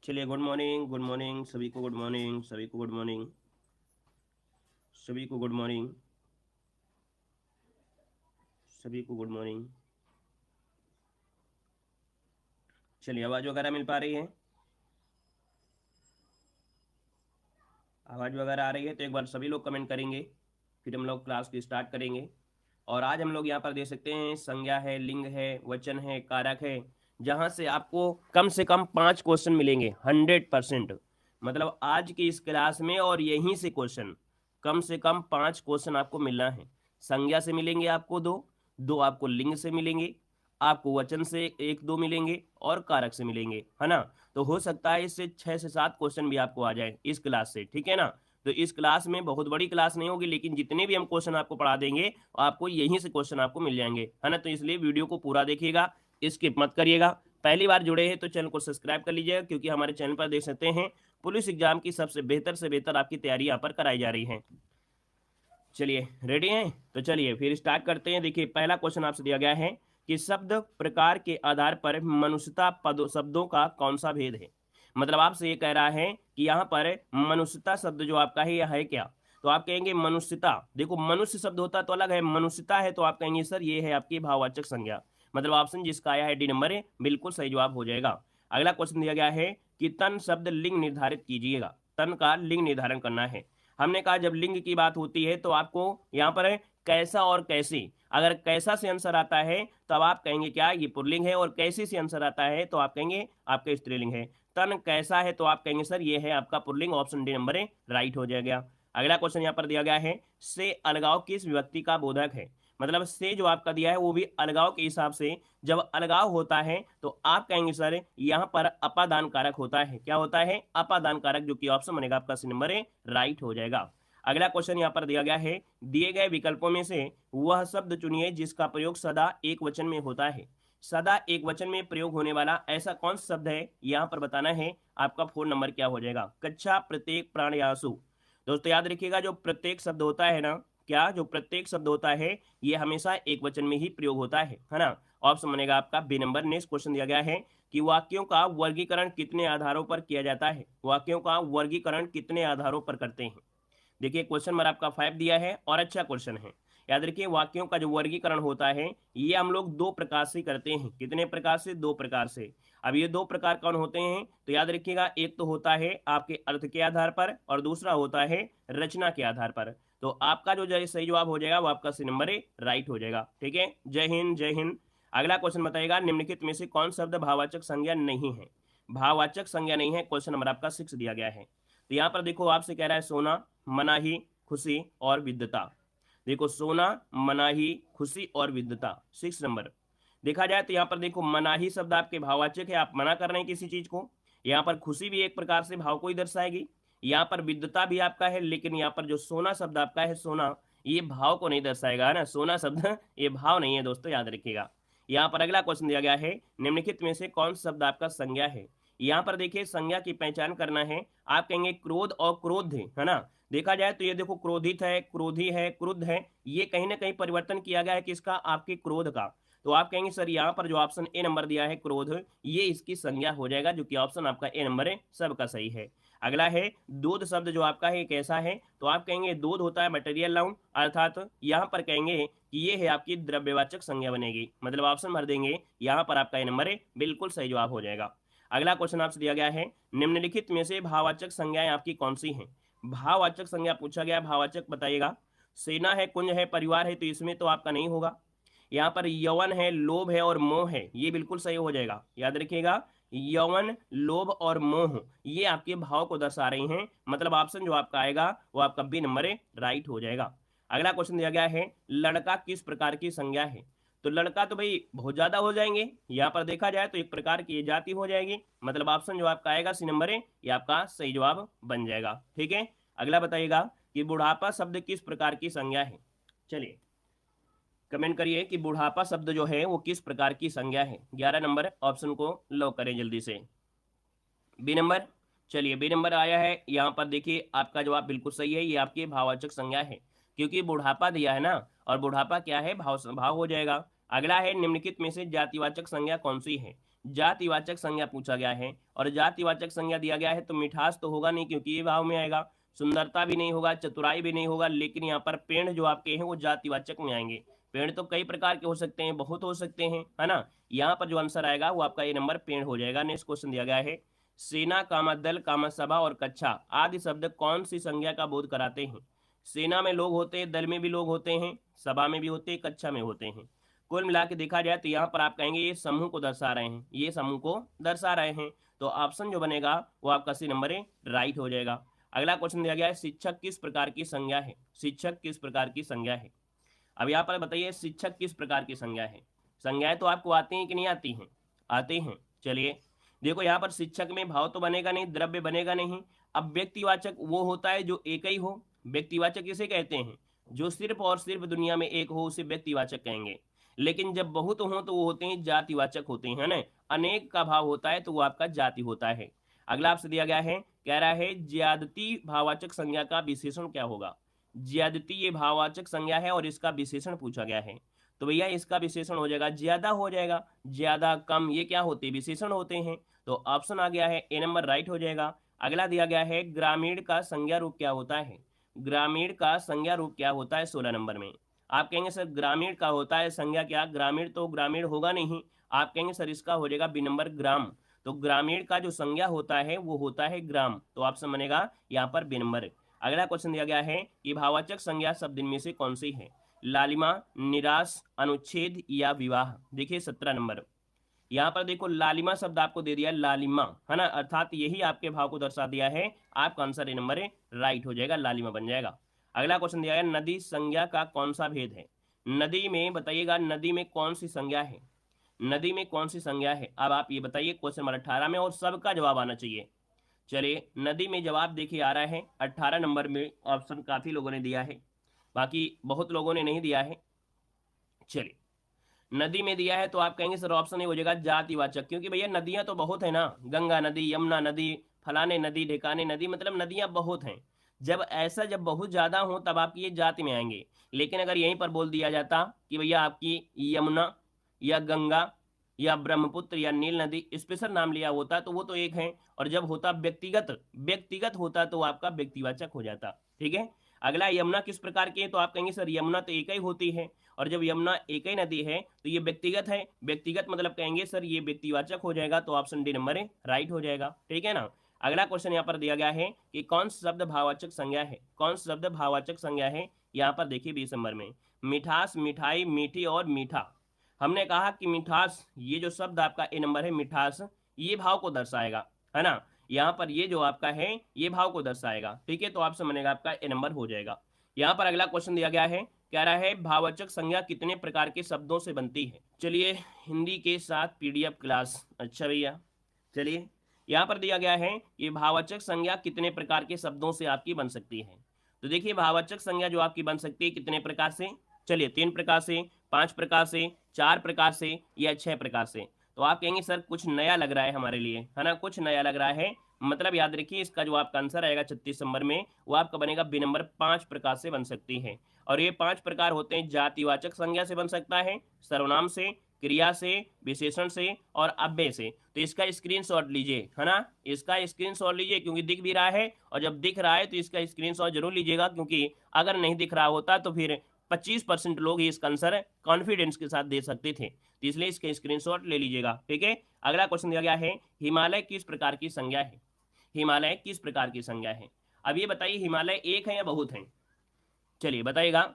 चलिए, good morning, good morning सभी को, गुड मॉर्निंग सभी को, गुड मॉर्निंग सभी को, गुड मॉर्निंग सभी को, गुड मॉर्निंग। चलिए, आवाज़ वगैरह मिल पा रही है? आवाज़ वगैरह आ रही है तो एक बार सभी लोग कमेंट करेंगे, फिर हम लोग क्लास की स्टार्ट करेंगे। और आज हम लोग यहाँ पर देख सकते हैं, संज्ञा है, लिंग है, वचन है, कारक है, जहाँ से आपको कम से कम 5 क्वेश्चन मिलेंगे 100%। मतलब आज की इस क्लास में और यहीं से कम 5 क्वेश्चन आपको मिलना है। संज्ञा से मिलेंगे आपको दो, दो आपको लिंग से मिलेंगे, आपको वचन से एक दो मिलेंगे और कारक से मिलेंगे, है ना। तो हो सकता है इससे 6 से 7 क्वेश्चन भी आपको आ जाए इस क्लास से, ठीक है ना। तो इस क्लास में बहुत बड़ी क्लास नहीं होगी, लेकिन जितने भी हम क्वेश्चन आपको पढ़ा देंगे आपको यहीं से क्वेश्चन आपको मिल जाएंगे, है ना। तो इसलिए वीडियो को पूरा देखिएगा, स्किप मत करिएगा। पहली बार जुड़े हैं तो चैनल को सब्सक्राइब कर लीजिएगा, क्योंकि हमारे चैनल पर देख सकते हैं पुलिस एग्जाम की सबसे बेहतर से बेहतर आपकी तैयारी यहाँ पर कराई जा रही है। चलिए, रेडी हैं? तो चलिए फिर स्टार्ट करते हैं। देखिए, पहला क्वेश्चन आपसे दिया गया है कि शब्द प्रकार के आधार पर मनुष्यता पद शब्दों का कौन सा भेद है। मतलब आपसे ये कह रहा है कि यहाँ पर मनुष्यता शब्द जो आपका है यह है क्या। तो आप कहेंगे मनुष्यता। देखो, मनुष्य शब्द होता तो अलग है, मनुष्यता है तो आप कहेंगे सर ये है आपकी भाववाचक संज्ञा। मतलब ऑप्शन जिसका आया है डी नंबर है, बिल्कुल सही जवाब हो जाएगा। अगला क्वेश्चन दिया गया है कि तन शब्द लिंग निर्धारित कीजिएगा। तन का लिंग निर्धारण करना है। हमने कहा जब लिंग की बात होती है तो आपको यहाँ पर है कैसा और कैसी। अगर कैसा से आंसर आता है तब आप कहेंगे क्या, ये पुल्लिंग है, और कैसी से आंसर आता है तो आप कहेंगे आपका स्त्रीलिंग है। तन कैसा है तो आप कहेंगे सर ये है आपका पुल्लिंग, ऑप्शन डी नंबर है राइट हो जाएगा। अगला क्वेश्चन यहाँ पर दिया गया है, से अलगाव किस विभक्ति का बोधक है। मतलब से जो आपका दिया है वो भी अलगाव के हिसाब से, जब अलगाव होता है तो आप कहेंगे सर यहाँ पर अपादान कारक होता है। क्या होता है? अपादान कारक, जो कि ऑप्शन बनेगा आपका सी नंबर है राइट हो जाएगा। अगला क्वेश्चन यहाँ पर दिया गया है, दिए गए विकल्पों में से वह शब्द चुनिए जिसका प्रयोग सदा एक वचन में होता है। सदा एक वचन में प्रयोग होने वाला ऐसा कौन सा शब्द है, यहाँ पर बताना है। आपका 4 नंबर क्या हो जाएगा? कक्षा, प्रत्येक, प्राण या आंसू। दोस्तों याद रखिएगा, जो प्रत्येक शब्द होता है ना, क्या जो प्रत्येक शब्द होता है ये हमेशा एक वचन में ही प्रयोग होता है ना। ऑप्शन बनेगा आपका बी नंबर। नेक्स्ट क्वेश्चन दिया गया है कि वाक्यों का वर्गीकरण कितने आधारों पर किया जाता है। वाक्यों का वर्गीकरण कितने आधारों पर करते हैं। देखिए, क्वेश्चन नंबर आपका 5 दिया है और अच्छा क्वेश्चन है। याद रखिए, वाक्यों का जो वर्गीकरण होता है ये हम लोग 2 प्रकार से करते हैं। कितने प्रकार से? 2 प्रकार से। अब ये 2 प्रकार कौन होते हैं तो याद रखिएगा, एक तो होता है आपके अर्थ के आधार पर और दूसरा होता है रचना के आधार पर। तो आपका जो सही जवाब हो जाएगा वो आपका सी नंबर है राइट हो जाएगा। ठीक है, जय हिंद, जय हिंद। अगला क्वेश्चन बताएगा, निम्नलिखित में से कौन शब्द भाववाचक संज्ञा नहीं है। भाववाचक संज्ञा नहीं है, क्वेश्चन नंबर आपका 6 दिया गया है। तो यहाँ पर देखो, आपसे कह रहा है सोना, मनाही, खुशी और विद्वता। देखो, सोना, मनाही, खुशी और विद्वता, 6 नंबर। देखा जाए तो यहाँ पर देखो, मनाही शब्द आपके भाववाचक है, आप मना कर रहे हैं किसी चीज को। यहाँ पर खुशी भी एक प्रकार से भाव को ही दर्शाएगी। यहाँ पर विद्वता भी आपका है, लेकिन यहाँ पर जो सोना शब्द आपका है, सोना, ये भाव को नहीं दर्शाएगा, है ना। सोना शब्द ये भाव नहीं है दोस्तों, याद रखिएगा। यहाँ पर अगला क्वेश्चन दिया गया है, निम्नलिखित में से कौन सा शब्द आपका संज्ञा है। यहाँ पर देखिए, संज्ञा की पहचान करना है। आप कहेंगे क्रोध और क्रोध है ना। देखा जाए तो ये देखो, क्रोधित है, क्रोधी है, क्रुद्ध है, ये कहीं ना कहीं परिवर्तन किया गया है किसका? आपके क्रोध का। तो आप कहेंगे सर यहाँ पर जो ऑप्शन ए नंबर दिया है क्रोध, ये इसकी संज्ञा हो जाएगा, जो कि ऑप्शन आपका ए नंबर है, सबका सही है। अगला है दूध शब्द जो आपका है कैसा है, तो आप कहेंगे दूध होता है मटेरियल नाउन, अर्थात यहाँ पर कहेंगे कि ये है आपकी द्रव्यवाचक संज्ञा बनेगी। मतलब ऑप्शन भर देंगे, यहाँ पर आपका ए नंबर है, बिल्कुल सही जवाब हो जाएगा। अगला क्वेश्चन आपसे दिया गया है, निम्नलिखित में से भाववाचक संज्ञाएं आपकी कौन सी हैं। भाववाचक संज्ञा पूछा गया, भाववाचक बताइएगा। सेना है, कुंज है, परिवार है, तो इसमें तो आपका नहीं होगा। यहाँ पर यौवन है, लोभ है और मोह है, ये बिल्कुल सही हो जाएगा। याद रखिएगा, यौवन, लोभ और मोह ये आपके भाव को दर्शा रही हैं। मतलब ऑप्शन जो आपका आएगा वो आपका बी नंबर है राइट हो जाएगा। अगला क्वेश्चन दिया गया है, लड़का किस प्रकार की संज्ञा है। तो लड़का तो भाई बहुत ज्यादा हो जाएंगे, यहाँ पर देखा जाए तो एक प्रकार की जाति हो जाएगी। मतलब ऑप्शन जो आपका आएगा सी नंबर है, ये आपका सही जवाब बन जाएगा। ठीक है, अगला बताइएगा कि बुढ़ापा शब्द किस प्रकार की संज्ञा है। चलिए कमेंट करिए कि बुढ़ापा शब्द जो है वो किस प्रकार की संज्ञा है। 11 नंबर ऑप्शन को लॉक करें जल्दी से। B number. चलिए, बी नंबर आया है। यहाँ पर देखिए, आपका जवाब बिल्कुल सही है, ये आपकी भाववाचक संज्ञा है, क्योंकि बुढ़ापा दिया है ना, और बुढ़ापा क्या है? भाव, भाव हो जाएगा। अगला है, निम्नलिखित में से जातिवाचक संज्ञा कौन सी है। जातिवाचक संज्ञा पूछा गया है और जातिवाचक संज्ञा दिया गया है तो मिठास तो होगा नहीं क्योंकि ये भाव में आएगा, सुंदरता भी नहीं होगा, चतुराई भी नहीं होगा, लेकिन यहाँ पर पेड़ जो आपके हैं वो जातिवाचक में आएंगे। पेड़ तो कई प्रकार के हो सकते हैं, बहुत हो सकते हैं, है ना। यहाँ पर जो आंसर आएगा वो आपका ए नंबर पेड़ हो जाएगा। नेक्स्ट क्वेश्चन दिया गया है, सेना कामा दल कामा सभा और कक्षा आदि शब्द कौन सी संज्ञा का बोध कराते हैं। सेना में लोग होते हैं, दल में भी लोग होते हैं, सभा में भी होते हैं, कक्षा में होते हैं। कुल मिला के देखा जाए तो यहाँ पर आप कहेंगे ये समूह को दर्शा रहे हैं, ये समूह को दर्शा रहे हैं, तो ऑप्शन जो बनेगा वो आपका सी नंबर है, राइट हो जाएगा। अगला क्वेश्चन दिया गया है, शिक्षक किस प्रकार की संज्ञा है। शिक्षक किस प्रकार की संज्ञा है। अब यहाँ पर बताइए शिक्षक किस प्रकार की संज्ञा है। संज्ञाएं तो आपको आती हैं कि नहीं आती हैं, आती हैं। चलिए देखो यहाँ पर शिक्षक में भाव तो बनेगा नहीं, द्रव्य बनेगा नहीं। अब व्यक्तिवाचक वो होता है जो एक ही हो, व्यक्तिवाचक किसे कहते हैं, जो सिर्फ और सिर्फ दुनिया में एक हो उसे व्यक्तिवाचक कहेंगे। लेकिन जब बहुत हो तो वो होते हैं जातिवाचक होते हैं, है ना। अनेक का भाव होता है तो वो आपका जाति होता है। अगला आपसे दिया गया है, कह रहा है ज्यादती भाववाचक संज्ञा का विशेषण क्या होगा। ज्यादती ये भाववाचक संज्ञा है और इसका विशेषण पूछा गया है, तो भैया इसका विशेषण हो जाएगा ज्यादा हो जाएगा। ज्यादा कम ये क्या होते हैं, विशेषण होते हैं, तो ऑप्शन आ गया है ए नंबर राइट हो जाएगा। अगला दिया गया है, ग्रामीण का संज्ञा रूप क्या होता है। ग्रामीण का संज्ञा रूप क्या होता है 16 नंबर में। आप कहेंगे सर ग्रामीण का होता है संज्ञा क्या, ग्रामीण तो ग्रामीण होगा नहीं। आप कहेंगे सर इसका हो जाएगा बी नंबर ग्राम। तो ग्रामीण का जो संज्ञा होता है वो होता है ग्राम, तो ऑप्शन बनेगा यहाँ पर बी नंबर। अगला क्वेश्चन दिया गया है कि भाववाचक संज्ञा शब्द इनमें से कौन सी है। लालिमा, निराश, अनुच्छेद या विवाह। देखिए 17 नंबर, यहाँ पर देखो लालिमा शब्द आपको दे दिया लालिमा, है ना, अर्थात यही आपके भाव को दर्शा दिया है। आपका आंसर ए नंबर राइट हो जाएगा, लालिमा बन जाएगा। अगला क्वेश्चन दिया है, नदी संज्ञा का कौन सा भेद है। नदी में बताइएगा, नदी में कौन सी संज्ञा है, नदी में कौन सी संज्ञा है। अब आप ये बताइए क्वेश्चन नंबर 18 में, और सबका जवाब आना चाहिए। चलिए नदी में जवाब देखिए आ रहा है 18 नंबर में, ऑप्शन काफी लोगों ने दिया है, बाकी बहुत लोगों ने नहीं दिया है। चलिए नदी में दिया है तो आप कहेंगे सर ऑप्शन ए हो जाएगा जातिवाचक, क्योंकि भैया नदियां तो बहुत है ना, गंगा नदी, यमुना नदी, फलाने नदी, ढेकाने नदी, मतलब नदियां बहुत हैं। जब बहुत ज्यादा हो तब आपकी ये जाति में आएंगे। लेकिन अगर यहीं पर बोल दिया जाता कि भैया आपकी यमुना या गंगा या ब्रह्मपुत्र या नील नदी स्पेशल नाम लिया होता तो वो तो एक है, और जब होता व्यक्तिगत व्यक्तिगत होता तो आपका व्यक्तिवाचक हो जाता। ठीक है। अगला यमुना किस प्रकार की है, तो आप कहेंगे सर यमुना तो एक ही होती है, और जब यमुना एक ही नदी है तो ये व्यक्तिगत है, व्यक्तिगत मतलब कहेंगे सर ये व्यक्तिवाचक हो जाएगा, तो ऑप्शन डी नंबर है राइट हो जाएगा। ठीक है ना। अगला क्वेश्चन यहाँ पर दिया गया है कि कौन सा शब्द भाववाचक संज्ञा है, कौन सा शब्द भाववाचक संज्ञा है। यहाँ पर देखिए 20 नंबर में, मिठास, मिठाई, मीठी और मीठा। हमने कहा कि मिठास ये जो शब्द आपका ए नंबर है मिठास, ये भाव को दर्शाएगा, है ना। यहाँ पर ये जो आपका है ये भाव को दर्शाएगा। ठीक है, तो ऑप्शन बनेगा आपका ए नंबर हो जाएगा। यहाँ पर अगला क्वेश्चन दिया गया है, कह रहा है भाववाचक संज्ञा कितने प्रकार के शब्दों से बनती है। चलिए हिंदी के साथ पीडीएफ क्लास, अच्छा भैया चलिए यहाँ पर दिया गया है कि भाववाचक संज्ञा कितने प्रकार के शब्दों से आपकी बन सकती है। तो देखिए भाववाचक संज्ञा जो आपकी बन सकती है कितने प्रकार से, चलिए 3 प्रकार से, 5 प्रकार से, 4 प्रकार से या 6 प्रकार से। तो आप कहेंगे सर कुछ नया लग रहा है हमारे लिए, है ना, कुछ नया लग रहा है, मतलब याद रखिए इसका जो आपका आंसर आएगा 36 नंबर में वो आपका बनेगा बी नंबर, 5 प्रकार से बन सकती है। और ये 5 प्रकार होते हैं, जातिवाचक संज्ञा से बन सकता है, सर्वनाम से, क्रिया से, विशेषण से और अव्यय से। तो इसका स्क्रीनशॉट लीजिए, है ना, इसका स्क्रीनशॉट लीजिए क्योंकि दिख भी रहा है, और जब दिख रहा है तो इसका स्क्रीनशॉट जरूर लीजिएगा, क्योंकि अगर नहीं दिख रहा होता तो फिर 25% लोग ही इसका आंसर कॉन्फिडेंस के साथ दे सकते थे, तो इसलिए इसका स्क्रीनशॉट ले लीजिएगा। ठीक है। अगला क्वेश्चन दिया गया है, हिमालय किस प्रकार की संज्ञा है। हिमालय किस प्रकार की संज्ञा है। अब ये बताइए हिमालय एक है या बहुत है, चलिए बताइएगा,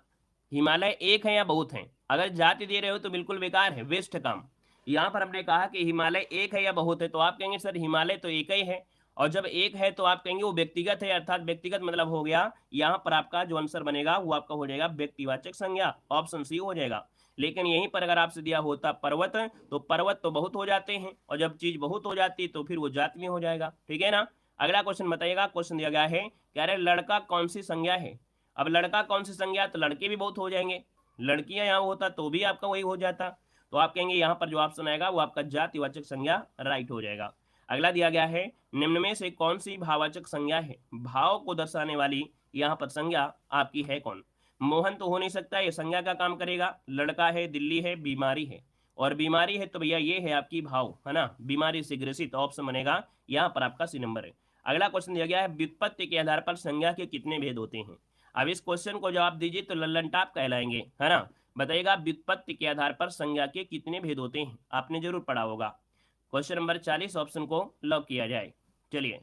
हिमालय एक है या बहुत है। अगर जाति दे रहे हो तो बिल्कुल बेकार है, वेस्ट काम। यहाँ पर हमने कहा कि हिमालय एक है या बहुत है, तो आप कहेंगे सर हिमालय तो एक ही है, और जब एक है तो आप कहेंगे वो व्यक्तिगत है, अर्थात व्यक्तिगत मतलब हो गया, यहाँ पर आपका जो आंसर बनेगा वो आपका हो जाएगा व्यक्तिवाचक संज्ञा, ऑप्शन सी हो जाएगा। लेकिन यहीं पर अगर आपसे दिया होता पर्वत, तो पर्वत तो बहुत हो जाते हैं, और जब चीज बहुत हो जाती है तो फिर वो जाति में हो जाएगा। ठीक है ना। अगला क्वेश्चन बताइएगा, क्वेश्चन दिया गया है, कह रहे लड़का कौन सी संज्ञा है। अब लड़का कौन सी संज्ञा, तो लड़के भी बहुत हो जाएंगे, लड़कियां यहाँ होता तो भी आपका वही हो जाता, तो आप कहेंगे यहाँ पर जो ऑप्शन आएगा वो आपका जातिवाचक संज्ञा राइट हो जाएगा। अगला दिया गया है, निम्न में से कौन सी भाववाचक संज्ञा है, भाव को दर्शाने वाली यहाँ पर संज्ञा आपकी है कौन। मोहन तो हो नहीं सकता, ये संज्ञा का काम करेगा, लड़का है, दिल्ली है, बीमारी है। और बीमारी है तो भैया ये है आपकी भाव, है ना, बीमारी से ग्रसित, ऑप्शन बनेगा यहाँ पर आपका सी नंबर है। अगला क्वेश्चन दिया गया है व्युत्पत्ति के आधार पर संज्ञा के कितने भेद होते हैं। अब इस क्वेश्चन को जवाब दीजिए तो लल्लन टाप कहलाएंगे, है ना। बताइएगा व्युत्पत्ति के आधार पर संज्ञा के कितने भेद होते हैं, आपने जरूर पढ़ा होगा। क्वेश्चन नंबर 40 ऑप्शन को लॉक किया जाए। चलिए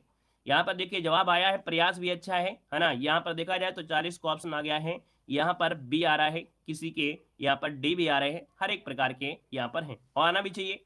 यहाँ पर देखिए जवाब आया है, प्रयास भी अच्छा है ना। यहाँ पर देखा जाए तो 40 को ऑप्शन आ गया है, यहाँ पर बी आ रहा है, किसी के यहाँ पर डी भी आ रहे हैं, हर एक प्रकार के यहाँ पर हैं और आना भी चाहिए।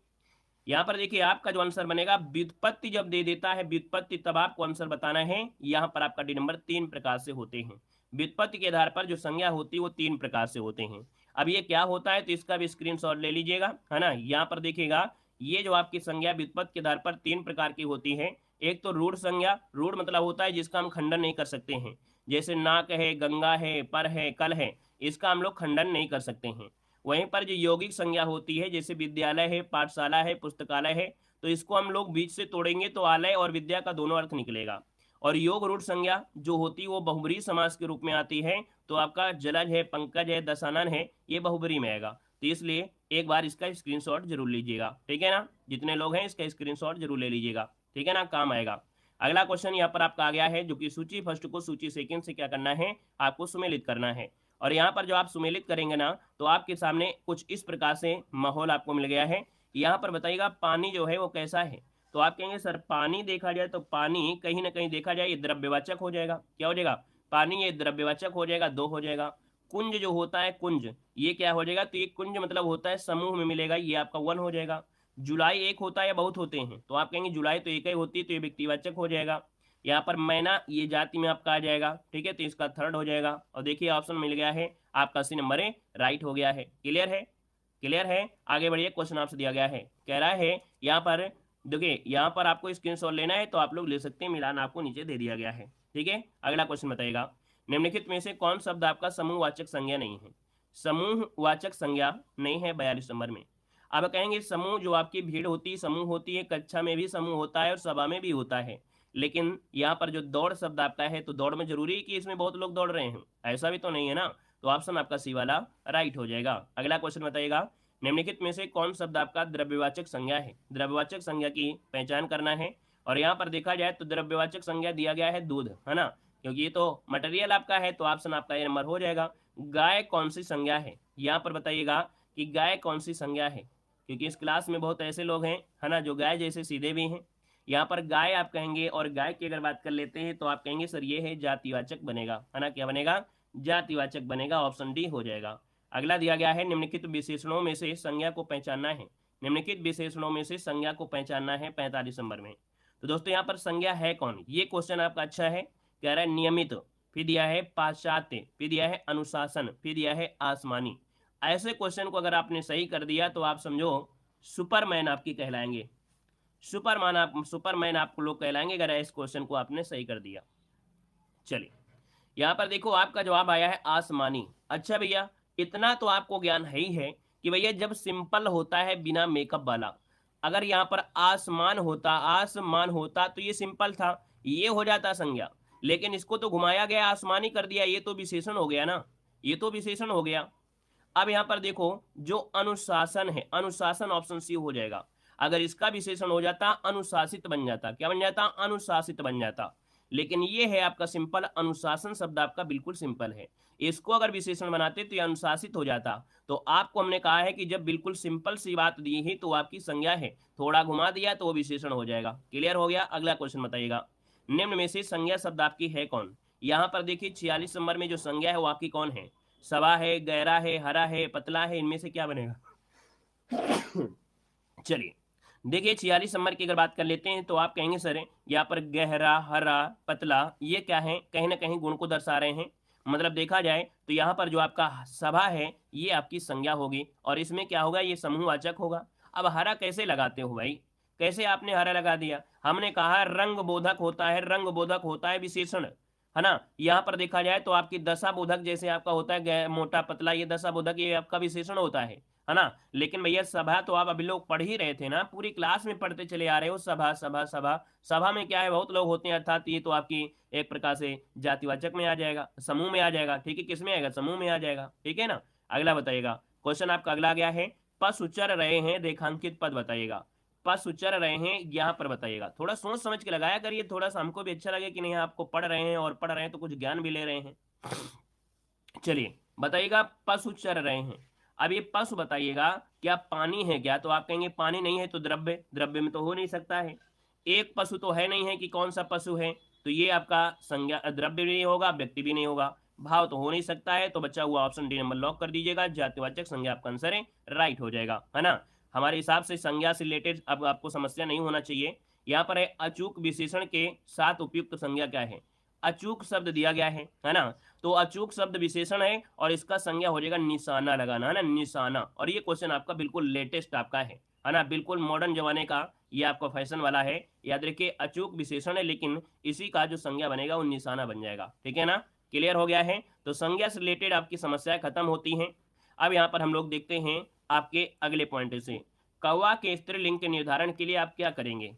यहाँ पर देखिए आपका जो आंसर बनेगा, व्युत्पत्ति जब दे देता है व्युत्पत्ति तब आपको आंसर बताना है। यहाँ पर आपका डी नंबर 3 प्रकार से होते हैं। व्युत्पत्ति के आधार पर जो संज्ञा होती है वो 3 प्रकार से होते हैं। अब ये क्या होता है तो इसका भी स्क्रीनशॉट ले लीजिएगा, है ना। यहाँ पर देखिएगा ये जो आपकी संज्ञा व्युत्पत्ति के आधार पर 3 प्रकार की होती है। एक तो रूढ़ संज्ञा, रूढ़ मतलब होता है जिसका हम खंडन नहीं कर सकते हैं, जैसे नाक है, गंगा है, पर है, कल है, इसका हम लोग खंडन नहीं कर सकते हैं। वहीं पर जो यौगिक संज्ञा होती है, जैसे विद्यालय है, पाठशाला है, पुस्तकालय है, तो इसको हम लोग बीच से तोड़ेंगे तो आलय और विद्या का दोनों अर्थ निकलेगा। और योग रूढ़ संज्ञा जो होती है वो बहुब्रीहि समास के रूप में आती है, तो आपका जलज है, पंकज है, दशानन है, ये बहुब्रीहि में आएगा। तो इसलिए एक बार इसका स्क्रीनशॉट जरूर लीजिएगा, ठीक है ना। जितने लोग हैं इसका स्क्रीनशॉट जरूर ले लीजिएगा, ठीक है ना, काम आएगा। अगला क्वेश्चन यहाँ पर आपका आ गया है, जो कि सूची फर्स्ट को सूची सेकंड से क्या करना है, आपको सुमेलित करना है। और यहाँ पर जो आप सुमेलित करेंगे ना तो आपके सामने कुछ इस प्रकार से माहौल आपको मिल गया है। यहाँ पर बताइएगा पानी जो है वो कैसा है, तो आप कहेंगे सर पानी देखा जाए तो पानी कहीं ना कहीं देखा जाए ये द्रव्यवाचक हो जाएगा। क्या हो जाएगा, पानी ये द्रव्यवाचक हो जाएगा, 2 हो जाएगा। कुंज जो होता है कुंज, ये क्या हो जाएगा, तो ये कुंज मतलब होता है समूह में मिलेगा, ये आपका 1 हो जाएगा। जुलाई एक होता है या बहुत होते हैं, तो आप कहेंगे जुलाई तो एक ही होती है, तो ये व्यक्तिवाचक हो जाएगा। यहाँ पर मैना ये जाति में आपका आ जाएगा, ठीक है, तो इसका 3rd हो जाएगा। और देखिए ऑप्शन मिल गया है आपका, सी नंबर है, राइट हो गया है। क्लियर है, क्लियर है। आगे बढ़िए, क्वेश्चन आपसे दिया गया है, कह रहा है यहाँ पर देखिए, यहाँ पर आपको स्क्रीनशॉट लेना है तो आप लोग ले सकते हैं, मिलान आपको नीचे दे दिया गया है, ठीक है। अगला क्वेश्चन बताइएगा, निम्नलिखित में से कौन शब्द आपका समूहवाचक संज्ञा नहीं है। समूहवाचक संज्ञा नहीं है 42 नंबर में। अब कहेंगे समूह जो आपकी भीड़ होती है, समूह होती है, कक्षा में भी समूह होता है और सभा में भी होता है। लेकिन यहाँ पर जो दौड़ शब्द आपका है, तो दौड़ में जरूरी है कि इसमें बहुत लोग दौड़ रहे हैं, ऐसा भी तो नहीं है ना। तो ऑप्शन आपका सी वाला राइट हो जाएगा। अगला क्वेश्चन बताइएगा, निम्नलिखित में से कौन शब्द आपका द्रव्यवाचक संज्ञा है। द्रव्यवाचक संज्ञा की पहचान करना है। और यहाँ पर देखा जाए तो द्रव्यवाचक संज्ञा दिया गया है दूध, है ना, क्योंकि ये तो मटेरियल आपका है, तो ऑप्शन आपका ये नंबर हो जाएगा। गाय कौन सी संज्ञा है, यहाँ पर बताइएगा कि गाय कौन सी संज्ञा है, क्योंकि इस क्लास में बहुत ऐसे लोग हैं, है ना, जो गाय जैसे सीधे भी हैं। यहाँ पर गाय आप कहेंगे, और गाय की अगर बात कर लेते हैं तो आप कहेंगे सर ये है जातिवाचक बनेगा, है ना, क्या बनेगा, जातिवाचक बनेगा, ऑप्शन डी हो जाएगा। अगला दिया गया है, निम्नलिखित विशेषणों में से संज्ञा को पहचानना है। निम्नलिखित विशेषणों में से संज्ञा को पहचानना है 45 नंबर में। तो दोस्तों यहाँ पर संज्ञा है कौन, ये क्वेश्चन आपका अच्छा है। कह रहा है नियमित, फिर दिया है पाश्चात्य, फिर दिया है अनुशासन, फिर दिया है आसमानी। ऐसे क्वेश्चन को अगर आपने सही कर दिया तो आप समझो सुपरमैन आपकी कहलाएंगे, सुपरमैन आपको लोग कहलाएंगे अगर इस क्वेश्चन को आपने सही कर दिया। चलिए यहाँ पर देखो आपका जवाब आया है आसमानी। अच्छा भैया, इतना तो आपको ज्ञान है ही है कि भैया जब सिंपल होता है बिना मेकअप वाला, अगर यहाँ पर आसमान होता तो ये सिंपल था, ये हो जाता संज्ञा। लेकिन इसको तो घुमाया गया, आसमानी कर दिया, ये तो विशेषण हो गया ना, ये तो विशेषण हो गया। अब यहाँ पर देखो जो अनुशासन है, अनुशासन ऑप्शन सी हो जाएगा। अगर इसका विशेषण हो जाता अनुशासित बन जाता, क्या बन जाता, अनुशासित बन जाता। लेकिन ये है आपका सिंपल, अनुशासन शब्द आपका बिल्कुल सिंपल है, इसको अगर विशेषण बनाते तो ये अनुशासित हो जाता। तो आपको हमने कहा है कि जब बिल्कुल सिंपल सी बात दी है तो आपकी संज्ञा है, थोड़ा घुमा दिया तो वो विशेषण हो जाएगा। क्लियर हो गया। अगला क्वेश्चन बताइएगा, निम्न में से संज्ञा शब्द आपकी है कौन। यहाँ पर देखिए 46 नंबर में जो संज्ञा है वो आपकी कौन है, सभा है, गहरा है, हरा है, पतला है, इनमें से क्या बनेगा। चलिए देखिए 46 नंबर की अगर बात कर लेते हैं तो आप कहेंगे सर यहाँ पर गहरा, हरा, पतला, ये क्या है, कहीं ना कहीं गुण को दर्शा रहे हैं। मतलब देखा जाए तो यहाँ पर जो आपका सभा है ये आपकी संज्ञा होगी, और इसमें क्या होगा, ये समूहवाचक होगा। अब हरा कैसे लगाते हो भाई, कैसे आपने हरा लगा दिया, हमने कहा रंग बोधक होता है, रंग बोधक होता है विशेषण, है ना। यहाँ पर देखा जाए तो आपकी दशा बोधक जैसे आपका होता है मोटा पतला, ये दशा बोधक ये आपका विशेषण होता है ना। लेकिन भैया सभा तो आप अभी लोग पढ़ ही रहे थे ना, पूरी क्लास में पढ़ते चले आ रहे हो, सभा सभा सभा, सभा में क्या है बहुत लोग होते हैं, अर्थात ये तो आपकी एक प्रकार से जातिवाचक में आ जाएगा, समूह में आ जाएगा, ठीक है, किस में आएगा, समूह में आ जाएगा, ठीक है ना। अगला बताइएगा, क्वेश्चन आपका अगला गया है, पशु चर रहे हैं, रेखांकित पद बताइएगा। पशु चर रहे हैं यहाँ पर बताइएगा। थोड़ा सोच समझ के लगाया करिए, थोड़ा सा हमको भी अच्छा लगे कि नहीं आपको पढ़ रहे हैं, और पढ़ रहे हैं तो कुछ ज्ञान भी ले रहे हैं। चलिए बताइएगा, पशु चर रहे हैं। अब ये पशु बताइएगा, क्या पानी है क्या? तो आप कहेंगे पानी नहीं है तो द्रव्य, द्रव्य में तो हो नहीं सकता है। एक पशु तो है नहीं है कि कौन सा पशु है, तो ये आपका संज्ञा द्रव्य भी नहीं होगा, व्यक्ति भी नहीं होगा, भाव तो हो नहीं सकता है। तो बचा हुआ ऑप्शन डी नंबर लॉक कर दीजिएगा। जातिवाचक संज्ञा आपका आंसर है, राइट हो जाएगा, है ना। हमारे हिसाब से संज्ञा से रिलेटेड अब आपको समस्या नहीं होना चाहिए। यहाँ पर है अचूक विशेषण के साथ उपयुक्त संज्ञा क्या है। अचूक शब्द दिया गया है ना। तो अचूक शब्द विशेषण है और इसका संज्ञा हो जाएगा निशाना लगाना, है ना, निशाना। और ये क्वेश्चन आपका बिल्कुल लेटेस्ट आपका है ना, बिल्कुल मॉडर्न जमाने का ये आपका फैशन वाला है। याद रखिए, अचूक विशेषण है लेकिन इसी का जो संज्ञा बनेगा वो निशाना बन जाएगा, ठीक है ना। क्लियर हो गया है। तो संज्ञा से रिलेटेड आपकी समस्याएं खत्म होती हैं। अब यहाँ पर हम लोग देखते हैं आपके अगले पॉइंट से, कौवा के स्त्रीलिंग के निर्धारण के लिए आप क्या करेंगे।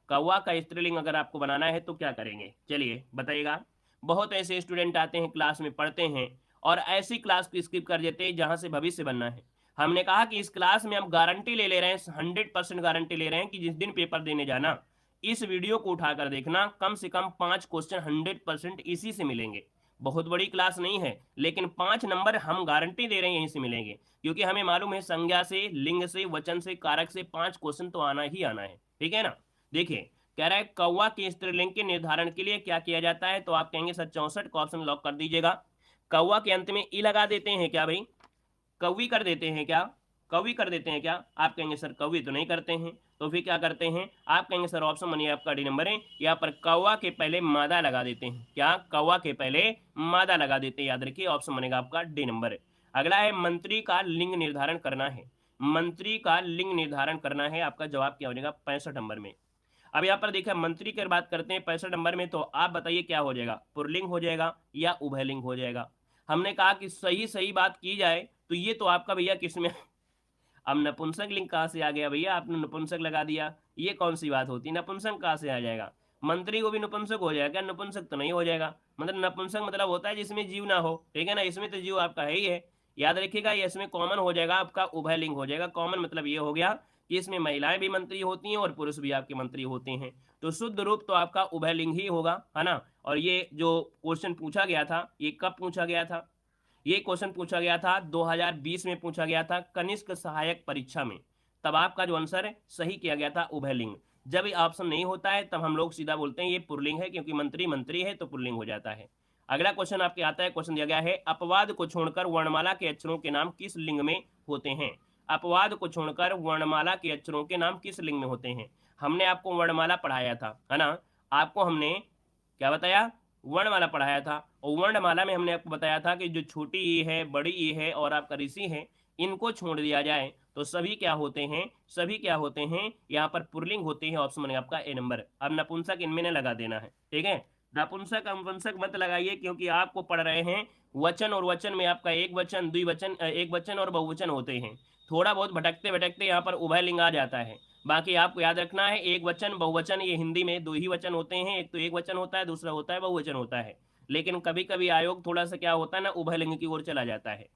कौवा का स्त्रीलिंग अगर आपको बनाना है तो क्या करेंगे, चलिए बताइएगा। बहुत ऐसे स्टूडेंट आते हैं क्लास में पढ़ते हैं और ऐसी क्लास को स्किप कर देते हैं जहां से भविष्य बनना है। हमने कहा कि इस क्लास में हम गारंटी ले रहे हैं, 100% गारंटी ले रहे हैं कि जिस दिन पेपर देने जाना इस वीडियो को उठाकर देखना, कम से कम 5 क्वेश्चन 100% इसी से मिलेंगे। बहुत बड़ी क्लास नहीं है लेकिन 5 नंबर हम गारंटी दे रहे हैं यहीं से मिलेंगे, क्योंकि हमें मालूम है संज्ञा से, लिंग से, वचन से, कारक से 5 क्वेश्चन तो आना ही आना है, ठीक है ना। देखिए कह रहा है कौवा के स्त्रीलिंग के निर्धारण के लिए क्या किया जाता है, तो आप कहेंगे सर 64 का ऑप्शन लॉक कर दीजिएगा। कौवा के अंत में ई लगा देते हैं क्या भाई, कौवी कर देते हैं क्या, कौवी कर देते हैं क्या? आप कहेंगे सर कौवी तो नहीं करते हैं, तो फिर क्या करते हैं? आप कहेंगे सर ऑप्शन बनिए आपका डी नंबर है, यहाँ पर कौवा के पहले मादा लगा देते हैं। क्या? कौवा के पहले मादा लगा देते हैं, याद रखिए ऑप्शन बनेगा आपका डी नंबर। अगला है मंत्री का लिंग निर्धारण करना है। मंत्री का लिंग निर्धारण करना है, आपका जवाब क्या हो जाएगा 65 नंबर में। अब यहाँ पर देखिए मंत्री की बात करते हैं 65 नंबर में, तो आप बताइए क्या हो जाएगा, पुल्लिंग हो जाएगा या उभयलिंग हो जाएगा। हमने कहा कि सही सही बात की जाए तो ये तो आपका भैया किसमें अब नपुंसक लिंग कहाँ से आ गया भैया, आपने नपुंसक लगा दिया, ये कौन सी बात होती है, नपुंसक कहाँ से आ जाएगा। मंत्री को भी नपुंसक हो जाएगा, नपुंसक तो नहीं हो जाएगा। मतलब नपुंसक मतलब होता है जिसमें जीव ना हो, ठीक है ना, इसमें तो जीव आपका है ही है। याद रखिएगा ये इसमें कॉमन हो जाएगा, आपका उभयलिंग हो जाएगा। कॉमन मतलब ये हो गया कि इसमें महिलाएं भी मंत्री होती हैं और पुरुष भी आपके मंत्री होते हैं, तो शुद्ध रूप तो आपका उभयलिंग ही होगा, है ना। और ये जो क्वेश्चन पूछा गया था ये कब पूछा गया था, ये क्वेश्चन पूछा गया था 2020 में पूछा गया था कनिष्क सहायक परीक्षा में। तब आपका जो आंसर है सही किया गया था उभयलिंग। जब ये ऑप्शन नहीं होता है तब हम लोग सीधा बोलते हैं ये पुल्लिंग है, क्योंकि मंत्री मंत्री है तो पुल्लिंग हो जाता है। अगला क्वेश्चन आपके आता है, क्वेश्चन दिया गया है अपवाद को छोड़कर वर्णमाला के अक्षरों के नाम किस लिंग में होते हैं। अपवाद को छोड़कर वर्णमाला के अक्षरों के नाम किस लिंग में होते हैं। हमने आपको वर्णमाला पढ़ाया था, है ना, आपको हमने क्या बताया, वर्णमाला पढ़ाया था। और वर्णमाला में हमने आपको बताया था कि जो छोटी ई है, बड़ी ई है और आपका ऋषि है, इनको छोड़ दिया जाए तो सभी क्या होते हैं, सभी क्या होते हैं, यहाँ पर पुल्लिंग होते हैं। ऑप्शन बनेगा आपका ए नंबर। अब नपुंसक इनमें ने लगा देना है, ठीक है। नपुंसक नपुंसक मत लगाइए, क्योंकि आपको पढ़ रहे हैं वचन, और वचन में आपका एक वचन, द्विवचन, एक वचन और बहुवचन होते हैं। थोड़ा बहुत भटकते भटकते यहाँ पर उभयलिंग आ जाता है। बाकी आपको याद रखना है एक वचन बहुवचन, ये हिंदी में 2 ही वचन होते हैं, एक तो एक वचन होता है, दूसरा होता है बहुवचन होता है। लेकिन कभी कभी आयोग थोड़ा सा क्या होता है ना, उभयलिंग की ओर चला जाता है।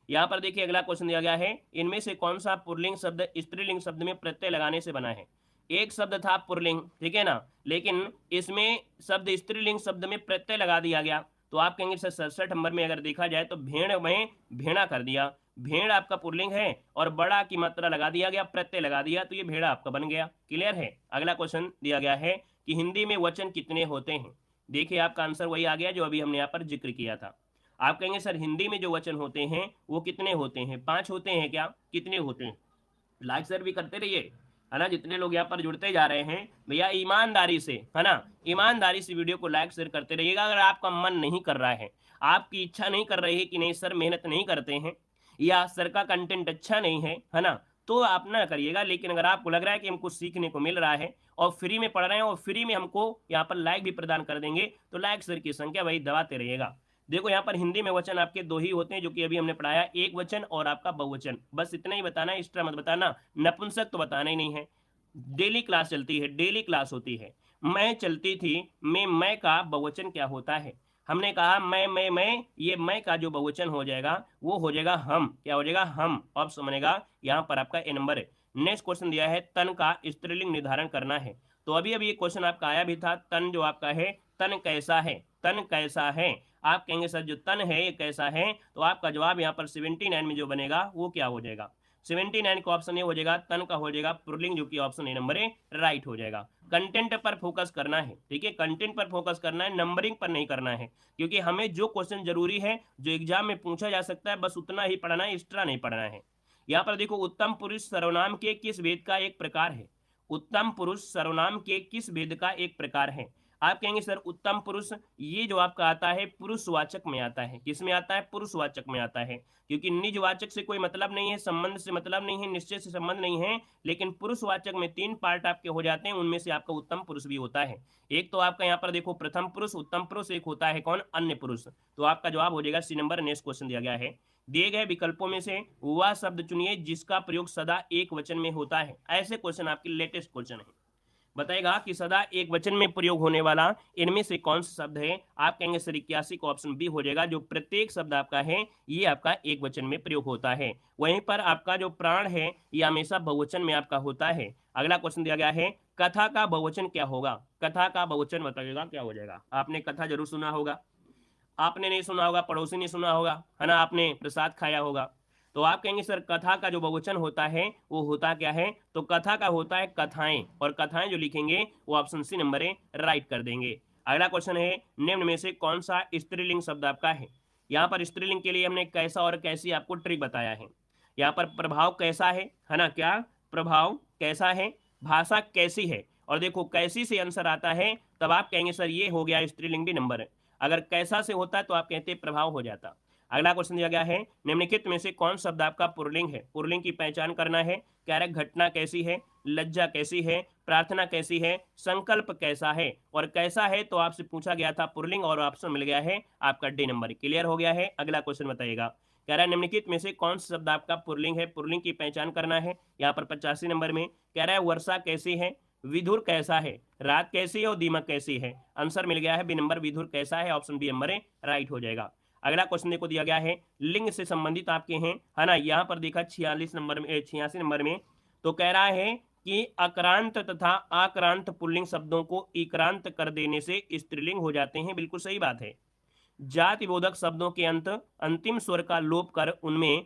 यहाँ पर देखिए अगला क्वेश्चन दिया गया है, इनमें से कौन सा पुल्लिंग शब्द स्त्रीलिंग शब्द में प्रत्यय लगाने से बना है। एक शब्द था पुल्लिंग, ठीक है ना, लेकिन इसमें शब्द स्त्रीलिंग शब्द में प्रत्यय लगा दिया गया। तो आप कहेंगे सर 67 नंबर में अगर देखा जाए तो भेड़ में भेड़ा कर दिया, भेड़ आपका पुल्लिंग है और बड़ा की मात्रा लगा दिया गया, प्रत्यय लगा दिया, तो ये भेड़ा आपका बन गया। क्लियर है। अगला क्वेश्चन दिया गया है कि हिंदी में वचन कितने होते हैं। देखिए आपका आंसर वही आ गया जो अभी हमने यहाँ पर जिक्र किया था। आप कहेंगे सर हिंदी में जो वचन होते हैं वो कितने होते हैं, 5 होते हैं क्या, कितने होते हैं? लाइक सर भी करते रहिए, है ना। जितने लोग यहाँ पर जुड़ते जा रहे हैं भैया ईमानदारी से, है ना, ईमानदारी से वीडियो को लाइक शेयर करते रहिएगा। अगर आपका मन नहीं कर रहा है, आपकी इच्छा नहीं कर रही है कि नहीं सर मेहनत नहीं करते हैं, या सर का कंटेंट अच्छा नहीं है ना, तो आप ना करिएगा। लेकिन अगर आपको लग रहा है कि हमको सीखने को मिल रहा है और फ्री में पढ़ रहे हैं और फ्री में हमको यहाँ पर लाइक भी प्रदान कर देंगे, तो लाइक सर की संख्या वही दबाते रहिएगा। देखो यहाँ पर हिंदी में वचन आपके 2 ही होते हैं, जो कि अभी हमने पढ़ाया, एक वचन और आपका बहुवचन। बस इतना ही बताना, एक्स्ट्रा मत बताना। नपुंसक तो बताना ही नहीं है। डेली क्लास चलती है, डेली क्लास होती है। मैं चलती थी, मैं का बहुवचन क्या होता है। हमने कहा मैं, ये मैं का जो बहुवचन हो जाएगा वो हो जाएगा हम, क्या हो जाएगा हम, ऑप्शन बनेगा यहाँ पर आपका ए नंबर है। नेक्स्ट क्वेश्चन दिया है तन का स्त्रीलिंग निर्धारण करना है। तो अभी अभी ये क्वेश्चन आपका आया भी था, तन जो आपका है तन कैसा है, तन कैसा है। आप कहेंगे सर जो तन है ये कैसा है, तो आपका जवाब यहाँ पर 79 में जो बनेगा वो क्या हो जाएगा, 79 का ऑप्शन ए हो जाएगा, तन का हो जाएगा पुल्लिंग, जो कि option A number A right हो जाएगा। कंटेंट पर फोकस करना है, ठीक है, कंटेंट पर फोकस करना है, नंबरिंग पर नहीं करना है, क्योंकि हमें जो क्वेश्चन जरूरी है जो एग्जाम में पूछा जा सकता है बस उतना ही पढ़ना है, एक्स्ट्रा नहीं पढ़ना है। यहाँ पर देखो उत्तम पुरुष सर्वनाम के किस वेद का एक प्रकार है, उत्तम पुरुष सर्वनाम के किस वेद का एक प्रकार है। आप कहेंगे सर उत्तम पुरुष ये जो आपका आता है पुरुषवाचक में आता है, किस में आता है, पुरुषवाचक में आता है, क्योंकि निजवाचक से कोई मतलब नहीं है, संबंध से मतलब नहीं है, निश्चय से संबंध नहीं है, लेकिन पुरुषवाचक में 3 पार्ट आपके हो जाते हैं, उनमें से आपका उत्तम पुरुष भी होता है। एक तो आपका यहाँ पर देखो प्रथम पुरुष, उत्तम पुरुष, एक होता है कौन, अन्य पुरुष। तो आपका जवाब हो जाएगा सी नंबर। नेक्स्ट क्वेश्चन दिया गया है, दिए गए विकल्पों में से वह शब्द चुनिए जिसका प्रयोग सदा एक वचन में होता है। ऐसे क्वेश्चन आपके लेटेस्ट क्वेश्चन है, बताएगा कि सदा एक वचन में प्रयोग होने वाला इनमें से कौन सा शब्द है। आप कहेंगे सर 81 का ऑप्शन बी हो जाएगा, जो प्रत्येक शब्द आपका है ये आपका एक वचन में प्रयोग होता है। वहीं पर आपका जो प्राण है ये हमेशा बहुवचन में आपका होता है। अगला क्वेश्चन दिया गया है, कथा का बहुवचन क्या होगा, कथा का बहुवचन बताइएगा क्या हो जाएगा। आपने कथा जरूर सुना होगा, आपने नहीं सुना होगा, पड़ोसी ने सुना होगा, है ना, आपने प्रसाद खाया होगा। तो आप कहेंगे सर कथा का जो बहुवचन होता है वो होता क्या है, तो कथा का होता है कथाएं, और कथाएं जो लिखेंगे वो option C number A right कर देंगे। अगला क्वेश्चन है, निम्न में से कौन सा स्त्रीलिंग शब्द आपका है। यहाँ पर स्त्रीलिंग के लिए हमने कैसा और कैसी आपको ट्रिक बताया है। यहाँ पर प्रभाव कैसा है ना, क्या प्रभाव कैसा है, भाषा कैसी है, और देखो कैसी से आंसर आता है तब आप कहेंगे सर ये हो गया स्त्रीलिंग भी नंबर। अगर कैसा से होता है तो आप कहते प्रभाव हो जाता। अगला क्वेश्चन दिया गया है, निम्नलिखित में से कौन शब्द आपका पुल्लिंग है। पुल्लिंग की पहचान करना है, कह रहा है घटना कैसी है, लज्जा कैसी है, प्रार्थना कैसी है, संकल्प कैसा है, और कैसा है तो आपसे पूछा गया था पुल्लिंग और ऑप्शन मिल गया है आपका डी नंबर। क्लियर हो गया है। अगला क्वेश्चन बताइएगा, कह रहा है निम्नलिखित में से कौन सा शब्द आपका पुल्लिंग है। पुल्लिंग की पहचान करना है, यहाँ पर 85 नंबर में कह रहा है वर्षा कैसी है, विधुर कैसा है, रात कैसी है और दीमक कैसी है। आंसर मिल गया है बी नंबर, विधुर कैसा है, ऑप्शन बी नंबर राइट हो जाएगा। अगला क्वेश्चन देखो दिया गया है, लिंग से संबंधित आपके हैं, है ना, यहाँ पर देखा 86 नंबर में तो कह रहा है कि अक्रांत तथा आक्रांत पुल्लिंग शब्दों को इक्रांत कर देने से स्त्रीलिंग हो जाते हैं। बिल्कुल सही बात है। जाति बोधक शब्दों के अंतिम स्वर का लोप कर उनमें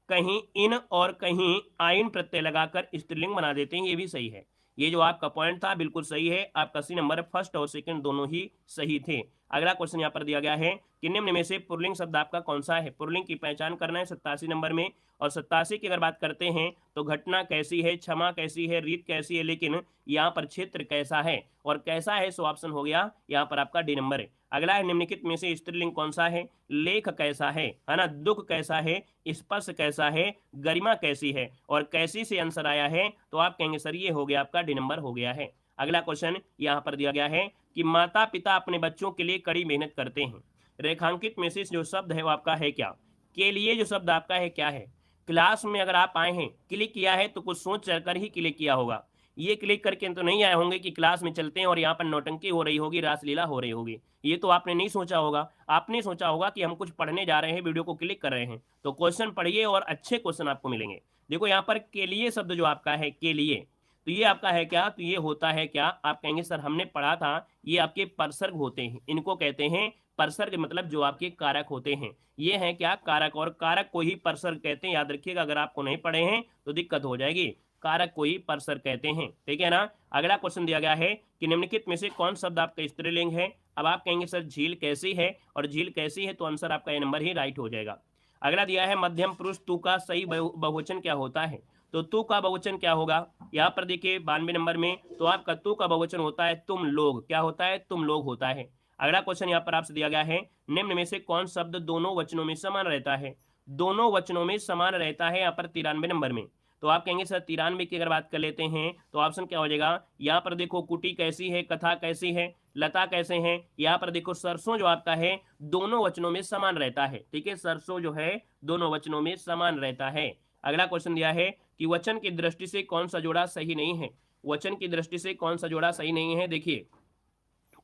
कहीं इन और कहीं आइन प्रत्यय लगाकर स्त्रीलिंग बना देते हैं, ये भी सही है। ये जो आपका पॉइंट था बिल्कुल सही है, आपका सी नंबर फर्स्ट और सेकंड दोनों ही सही थे। अगला क्वेश्चन यहाँ पर दिया गया है कि निम्न में से पुल्लिंग शब्द आपका कौन सा है। पुल्लिंग की पहचान करना है 87 नंबर में, और 87 की अगर बात करते हैं तो घटना कैसी है, क्षमा कैसी है, रीत कैसी है, लेकिन यहाँ पर क्षेत्र कैसा है और कैसा है सो ऑप्शन हो गया यहाँ पर आपका डी नंबर है। अगला है निम्नलिखित में से स्त्रीलिंग कौन सा है। लेख कैसा है ना, दुख कैसा है, स्पर्श कैसा है, गरिमा कैसी है, और कैसी से आंसर आया है तो आप कहेंगे सर ये हो गया आपका डी नंबर हो गया है। अगला क्वेश्चन यहाँ पर दिया गया है कि माता पिता अपने बच्चों के लिए कड़ी मेहनत करते हैं। रेखांकित में से जो शब्द है वो आपका है क्या, के लिए जो शब्द आपका है क्या है। क्लास में अगर आप आए हैं, क्लिक किया है तो कुछ सोच कर ही क्लिक किया होगा, ये क्लिक करके तो नहीं आए होंगे कि क्लास में चलते हैं और यहाँ पर नौटंकी हो रही होगी, रासलीला हो रही होगी, ये तो आपने नहीं सोचा होगा। आपने सोचा होगा कि हम कुछ पढ़ने जा रहे हैं, वीडियो को क्लिक कर रहे हैं, तो क्वेश्चन पढ़िए और अच्छे क्वेश्चन आपको मिलेंगे। देखो यहाँ पर के लिए शब्द जो आपका है के लिए, तो ये आपका है क्या, तो ये होता है क्या, आप कहेंगे सर हमने पढ़ा था ये आपके परसर्ग होते हैं, इनको कहते हैं परसर्ग, मतलब जो आपके कारक होते हैं ये हैं क्या, कारक, और कारक को ही परसर्ग कहते हैं। याद रखिएगा, अगर आपको नहीं पढ़े हैं तो दिक्कत हो जाएगी, कारक को ही परसर्ग कहते हैं, ठीक है ना। अगला क्वेश्चन दिया गया है कि निम्नलिखित में से कौन शब्द आपका स्त्रीलिंग है। अब आप कहेंगे सर झील कैसी है, और झील कैसी है तो आंसर आपका ये नंबर ही राइट हो जाएगा। अगला दिया है मध्यम पुरुष तू का सही बहुवचन क्या होता है, तो तू का बहुवचन क्या होगा। यहाँ पर देखिए 92 नंबर में, तो आपका तू का बहुवचन होता है तुम लोग, क्या होता है, तुम लोग होता है। अगला क्वेश्चन यहाँ पर आपसे दिया गया है, निम्न में से कौन शब्द दोनों वचनों में समान रहता है। दोनों वचनों में समान रहता है यहाँ पर 93 नंबर में, तो आप कहेंगे सर 93 की अगर बात कर लेते हैं तो ऑप्शन क्या हो जाएगा। यहाँ पर देखो कुटी कैसी है, कथा कैसी है, लता कैसे हैं। यहाँ पर देखो सरसों जो आपका है दोनों वचनों में समान रहता है, ठीक है, सरसों जो है दोनों वचनों में समान रहता है। अगला क्वेश्चन दिया है कि वचन की दृष्टि से कौन सा जोड़ा सही नहीं है। वचन की दृष्टि से कौन सा जोड़ा सही नहीं है, देखिए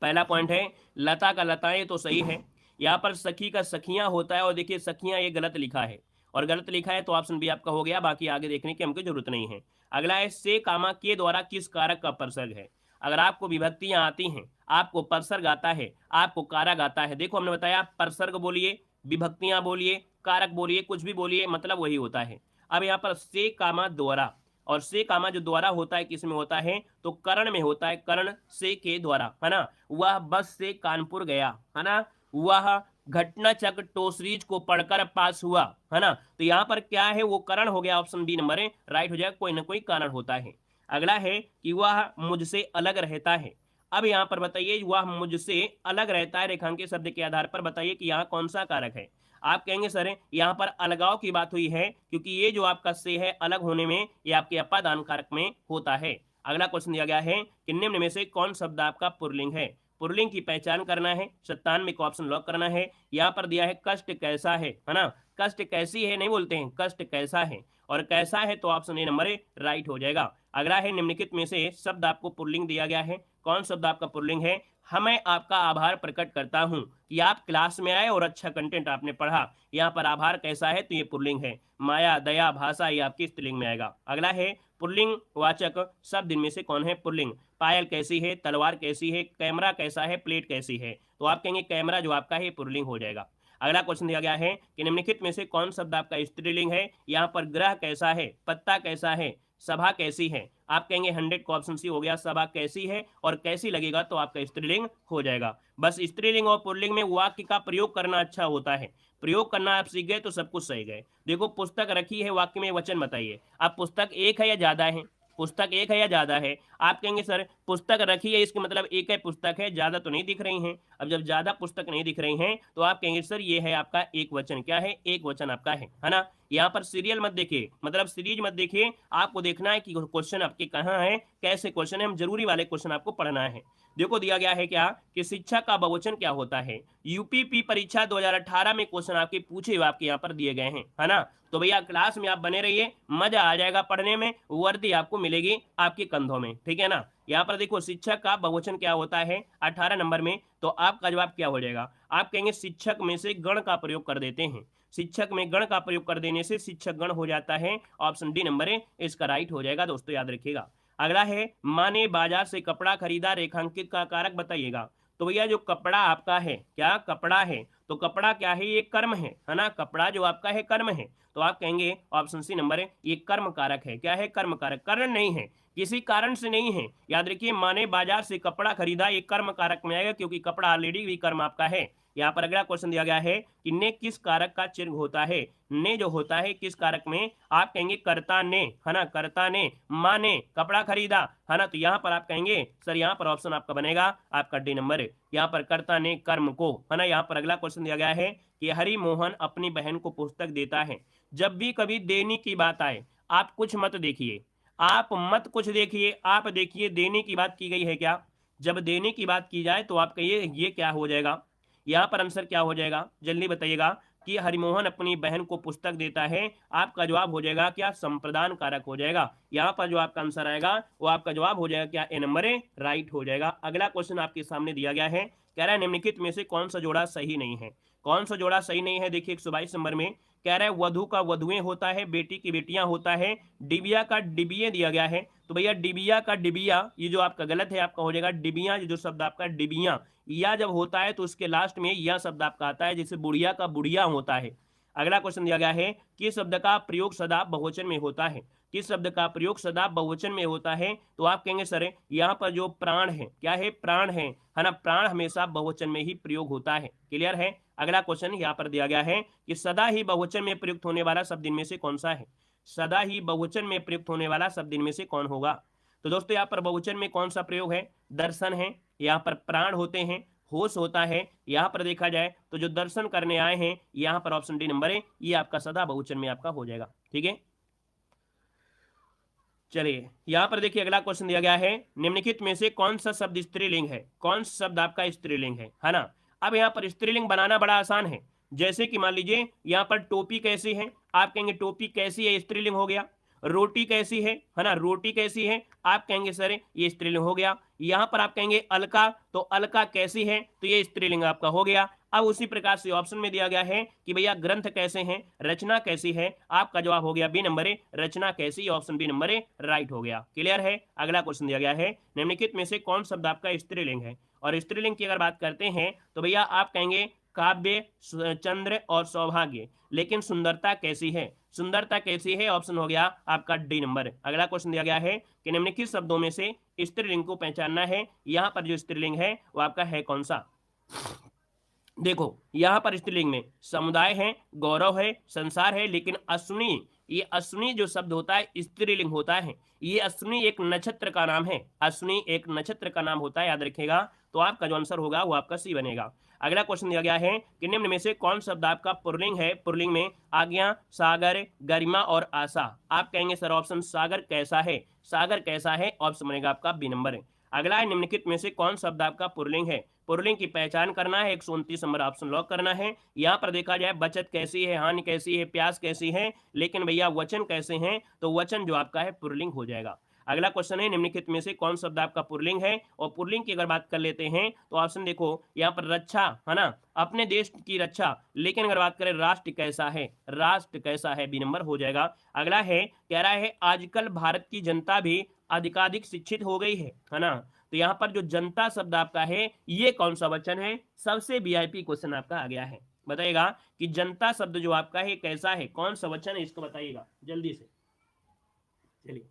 पहला पॉइंट है लता का लताएं तो सही है, यहाँ पर सखी का सखियां होता है, और देखिए सखियां ये गलत लिखा है, और गलत लिखा है तो ऑप्शन बी आपका हो गया, बाकी आगे देखने की हमको जरूरत नहीं है। अगला है से कामा के द्वारा किस कारक का परसर्ग है। अगर आपको विभक्तियां आती हैं, आपको परसर्ग आता है, आपको कारक आता है, देखो हमने बताया परसर्ग बोलिए, विभक्तियां बोलिए, कारक बोलिए, कुछ भी बोलिए, मतलब वही होता है। अब यहाँ पर से कामा द्वारा, और से कामा जो द्वारा होता है किस में होता है, तो कर्ण में होता है, कर्ण से के द्वारा, है ना। वह बस से कानपुर गया, है ना। वह घटना चक्र टोसरीज को पढ़कर पास हुआ, है ना। तो यहाँ पर क्या है, वो करण हो गया, ऑप्शन बी नंबर है राइट हो जाएगा, कोई ना कोई कारण होता है। अगला है कि वह मुझसे अलग रहता है। अब यहाँ पर बताइए वह मुझसे अलग रहता है, रेखांकित शब्द के आधार पर बताइए कि यहाँ कौन सा कारक है। आप कहेंगे सर यहाँ पर अलगाव की बात हुई है, क्योंकि ये जो आपका से है अलग होने में, ये आपके अपादान कारक में होता है। अगला क्वेश्चन दिया गया है कि निम्न में से कौन शब्द आपका पुल्लिंग है। पुल्लिंग की पहचान करना है, 97 को ऑप्शन लॉक करना है। यहाँ पर दिया है कष्ट कैसा है ना, कष्ट कैसी है नहीं बोलते हैं, कष्ट कैसा है, और कैसा है तो ऑप्शन ए नंबर राइट हो जाएगा। अगला है निम्नलिखित में से शब्द आपको पुल्लिंग दिया गया है, कौन शब्द आपका पुल्लिंग है। हमें आपका आभार प्रकट करता हूं कि आप क्लास में आए और अच्छा कंटेंट आपने पढ़ा। यहाँ पर आभार कैसा है तो ये पुल्लिंग है। माया, दया, भाषा ये आपकी स्त्रीलिंग में आएगा। अगला है पुल्लिंग वाचक शब्द इनमें से कौन है पुल्लिंग। पायल कैसी है, तलवार कैसी है, कैमरा कैसा है, प्लेट कैसी है, तो आप कहेंगे कैमरा जो आपका है पुल्लिंग हो जाएगा। अगला क्वेश्चन दिया गया है कि निम्नलिखित में से कौन शब्द आपका स्त्रीलिंग है। यहाँ पर ग्रह कैसा है, पत्ता कैसा है, सभा कैसी है, आप कहेंगे 100 का ऑप्शन सी हो गया, सभा कैसी है और कैसी लगेगा तो आपका स्त्रीलिंग हो जाएगा। बस स्त्रीलिंग और पुल्लिंग में वाक्य का प्रयोग करना अच्छा होता है, प्रयोग करना आप सीख गए तो सब कुछ सही गए। देखो पुस्तक रखी है, वाक्य में वचन बताइए। अब पुस्तक एक है या ज्यादा है, पुस्तक एक है या ज्यादा है, आप कहेंगे सर पुस्तक रखी है इसके मतलब एक है पुस्तक है, ज्यादा तो नहीं दिख रही हैं। अब जब ज्यादा पुस्तक नहीं दिख रही हैं तो आप कहेंगे सर ये है आपका एक वचन, क्या है एक वचन आपका है ना। यहाँ पर सीरियल मत देखिए, मतलब सीरीज मत देखिए, आपको देखना है कि क्वेश्चन आपके कहाँ है, कैसे क्वेश्चन है, हम जरूरी वाले क्वेश्चन आपको पढ़ना है। देखो दिया गया है क्या कि शिक्षा का बहुवचन क्या होता है। यूपीपी परीक्षा 2018 में क्वेश्चन आपके पूछे हुए आपके यहाँ पर दिए गए हैं, है ना। तो भैया क्लास में आप बने रहिए, मजा आ जाएगा पढ़ने में, वर्दी आपको मिलेगी आपके कंधों में, ठीक है ना। यहाँ पर देखो शिक्षक का बहुवचन क्या होता है 18 नंबर में, तो आपका जवाब क्या हो जाएगा, आप कहेंगे शिक्षक में से गण का प्रयोग कर देते हैं। शिक्षक में गण का प्रयोग कर देने से शिक्षक गण हो जाता है, ऑप्शन डी नंबर है इसका राइट हो जाएगा दोस्तों, याद रखिएगा। अगला है माँ ने बाजार से कपड़ा खरीदा, रेखांकित का कारक बताइएगा। तो भैया जो कपड़ा आपका है, क्या कपड़ा है, तो कपड़ा क्या है, ये कर्म है ना, कपड़ा जो आपका है कर्म है, तो आप कहेंगे ऑप्शन सी नंबर है ये कर्म कारक है। क्या है कर्म कारक, कारण नहीं है, किसी कारण से नहीं है। याद रखिए माँ ने बाजार से कपड़ा खरीदा, ये कर्म कारक में आएगा क्योंकि कपड़ा ऑलरेडी भी कर्म आपका है। यहाँ पर अगला क्वेश्चन दिया गया है कि ने किस कारक का चिन्ह होता है। ने जो होता है किस कारक में, आप कहेंगे कर्ता ने, है ना, कर्ता ने, माँ ने कपड़ा खरीदा, है ना। तो यहाँ पर आप कहेंगे सर यहाँ पर ऑप्शन आपका बनेगा आपका डी नंबर है, यहाँ पर कर्ता ने कर्म को, है ना। यहाँ पर अगला क्वेश्चन दिया गया है कि हरि मोहन अपनी बहन को पुस्तक देता है। जब भी कभी देने की बात आए आप कुछ मत देखिए, आप मत कुछ देखिए, आप देखिए देने की बात की गई है क्या। जब देने की बात की जाए तो आप कहिए ये क्या हो जाएगा, यहाँ पर आंसर क्या हो जाएगा जल्दी बताइएगा कि हरिमोहन अपनी बहन को पुस्तक देता है, आपका जवाब हो जाएगा क्या संप्रदान कारक हो जाएगा। यहाँ पर जो आपका आंसर आएगा वो आपका जवाब हो जाएगा क्या ए नंबर है राइट हो जाएगा। अगला क्वेश्चन आपके सामने दिया गया है, कह रहा है निम्नलिखित में से कौन सा जोड़ा सही नहीं है। कौन सा जोड़ा सही नहीं है, देखिए 122 नंबर में कह रहा है वधु का वधुएं होता है, बेटी की बेटियां होता है, डिबिया का डिबिये दिया गया है। तो भैया डिबिया का डिबिया ये जो आपका गलत है, आपका हो जाएगा डिबिया, जो शब्द आपका डिबिया या जब होता है तो उसके लास्ट में यह शब्द आपका आता है, जैसे बुढ़िया का बुढ़िया होता है। अगला क्वेश्चन दिया गया है किस शब्द का प्रयोग सदा बहुवचन में होता है। किस शब्द का प्रयोग सदा बहुवचन में होता है, तो आप कहेंगे सर यहाँ पर जो प्राण है, क्या है प्राण है ना, प्राण हमेशा बहुवचन में ही प्रयोग होता है, क्लियर है। अगला क्वेश्चन यहाँ पर दिया गया है कि सदा ही बहुवचन में प्रयुक्त होने वाला शब्द इनमें से कौन सा है। सदा ही बहुवचन में प्रयुक्त होने वाला शब्द इनमें से कौन होगा। तो दोस्तों यहाँ पर बहुवचन में कौन सा प्रयोग है, दर्शन है, यहाँ पर प्राण होते हैं, होश होता है। यहाँ पर देखा जाए तो जो दर्शन करने आए हैं, यहाँ पर ऑप्शन डी नंबर है ये आपका सदा बहुवचन में आपका हो जाएगा, ठीक है। चलिए यहाँ पर देखिए अगला क्वेश्चन दिया गया है निम्नलिखित में से कौन सा शब्द स्त्रीलिंग है। कौन सा शब्द आपका स्त्रीलिंग है ना। अब यहाँ पर स्त्रीलिंग बनाना बड़ा आसान है, जैसे कि मान लीजिए यहाँ पर टोपी कैसी है, आप कहेंगे टोपी कैसी है स्त्रीलिंग हो गया। रोटी कैसी है ना, रोटी कैसी है, आप कहेंगे सर ये स्त्रीलिंग हो गया। यहाँ पर आप कहेंगे अलका, तो अलका कैसी है तो ये स्त्रीलिंग आपका हो गया। अब उसी प्रकार से ऑप्शन में दिया गया है कि भैया ग्रंथ कैसे हैं, रचना कैसी है। आपका जवाब हो गया बी नंबर ए, रचना कैसी, option B number A right हो गया। क्लियर है। अगला क्वेश्चन दिया गया है निम्नलिखित में से कौन शब्द आपका स्त्रीलिंग है। और स्त्रीलिंग की अगर बात करते हैं तो भैया आप कहेंगे काव्य, चंद्र और सौभाग्य। लेकिन सुंदरता कैसी है, सुंदरता कैसी है, ऑप्शन हो गया आपका डी नंबर। अगला क्वेश्चन दिया गया है कि निम्नलिखित शब्दों में से स्त्रीलिंग को पहचानना है। यहां पर जो स्त्रीलिंग है वो आपका है कौन सा। देखो यहां पर स्त्रीलिंग में समुदाय है, गौरव है, संसार है, लेकिन अश्विनी, ये अश्विनी जो शब्द होता है स्त्रीलिंग होता है। ये अश्विनी एक नक्षत्र का नाम है, अश्विनी एक नक्षत्र का नाम होता है, याद रखिएगा। तो आपका जो आंसर होगा वो आपका सी बनेगा। अगला क्वेश्चन दिया गया है कि निम्न में से कौन शब्द आपका पुल्लिंग है। पुल्लिंग में आज्ञा, सागर, गरिमा और आशा। आप कहेंगे सर ऑप्शन सागर कैसा है, सागर कैसा है, ऑप्शन बनेगा आपका बी नंबर है। अगला है निम्नलिखित में से कौन शब्द आपका पुल्लिंग है। पुल्लिंग की पहचान करना है, 129 नंबर ऑप्शन लॉक करना है। यहाँ पर देखा जाए बचत कैसी है, हानि कैसी है, प्यास कैसी है, लेकिन भैया वचन कैसे हैं, तो वचन जो आपका है पुल्लिंग हो जाएगा। अगला क्वेश्चन है निम्नलिखित में से कौन शब्द आपका पुल्लिंग है। और पुल्लिंग की अगर बात कर लेते हैं तो ऑप्शन देखो यहाँ पर रक्षा है ना, अपने देश की रक्षा। लेकिन अगर बात करें राष्ट्र कैसा है, राष्ट्र कैसा है, बी नंबर हो जाएगा। अगला है कह रहा है आजकल भारत की जनता भी अधिकाधिक शिक्षित हो गई है ना। तो यहाँ पर जो जनता शब्द आपका है ये कौन सा वचन है, सबसे वीआईपी क्वेश्चन आपका आ गया है। बताइएगा कि जनता शब्द जो आपका है कैसा है, कौन सा वचन है, इसको बताइएगा जल्दी से। चलिए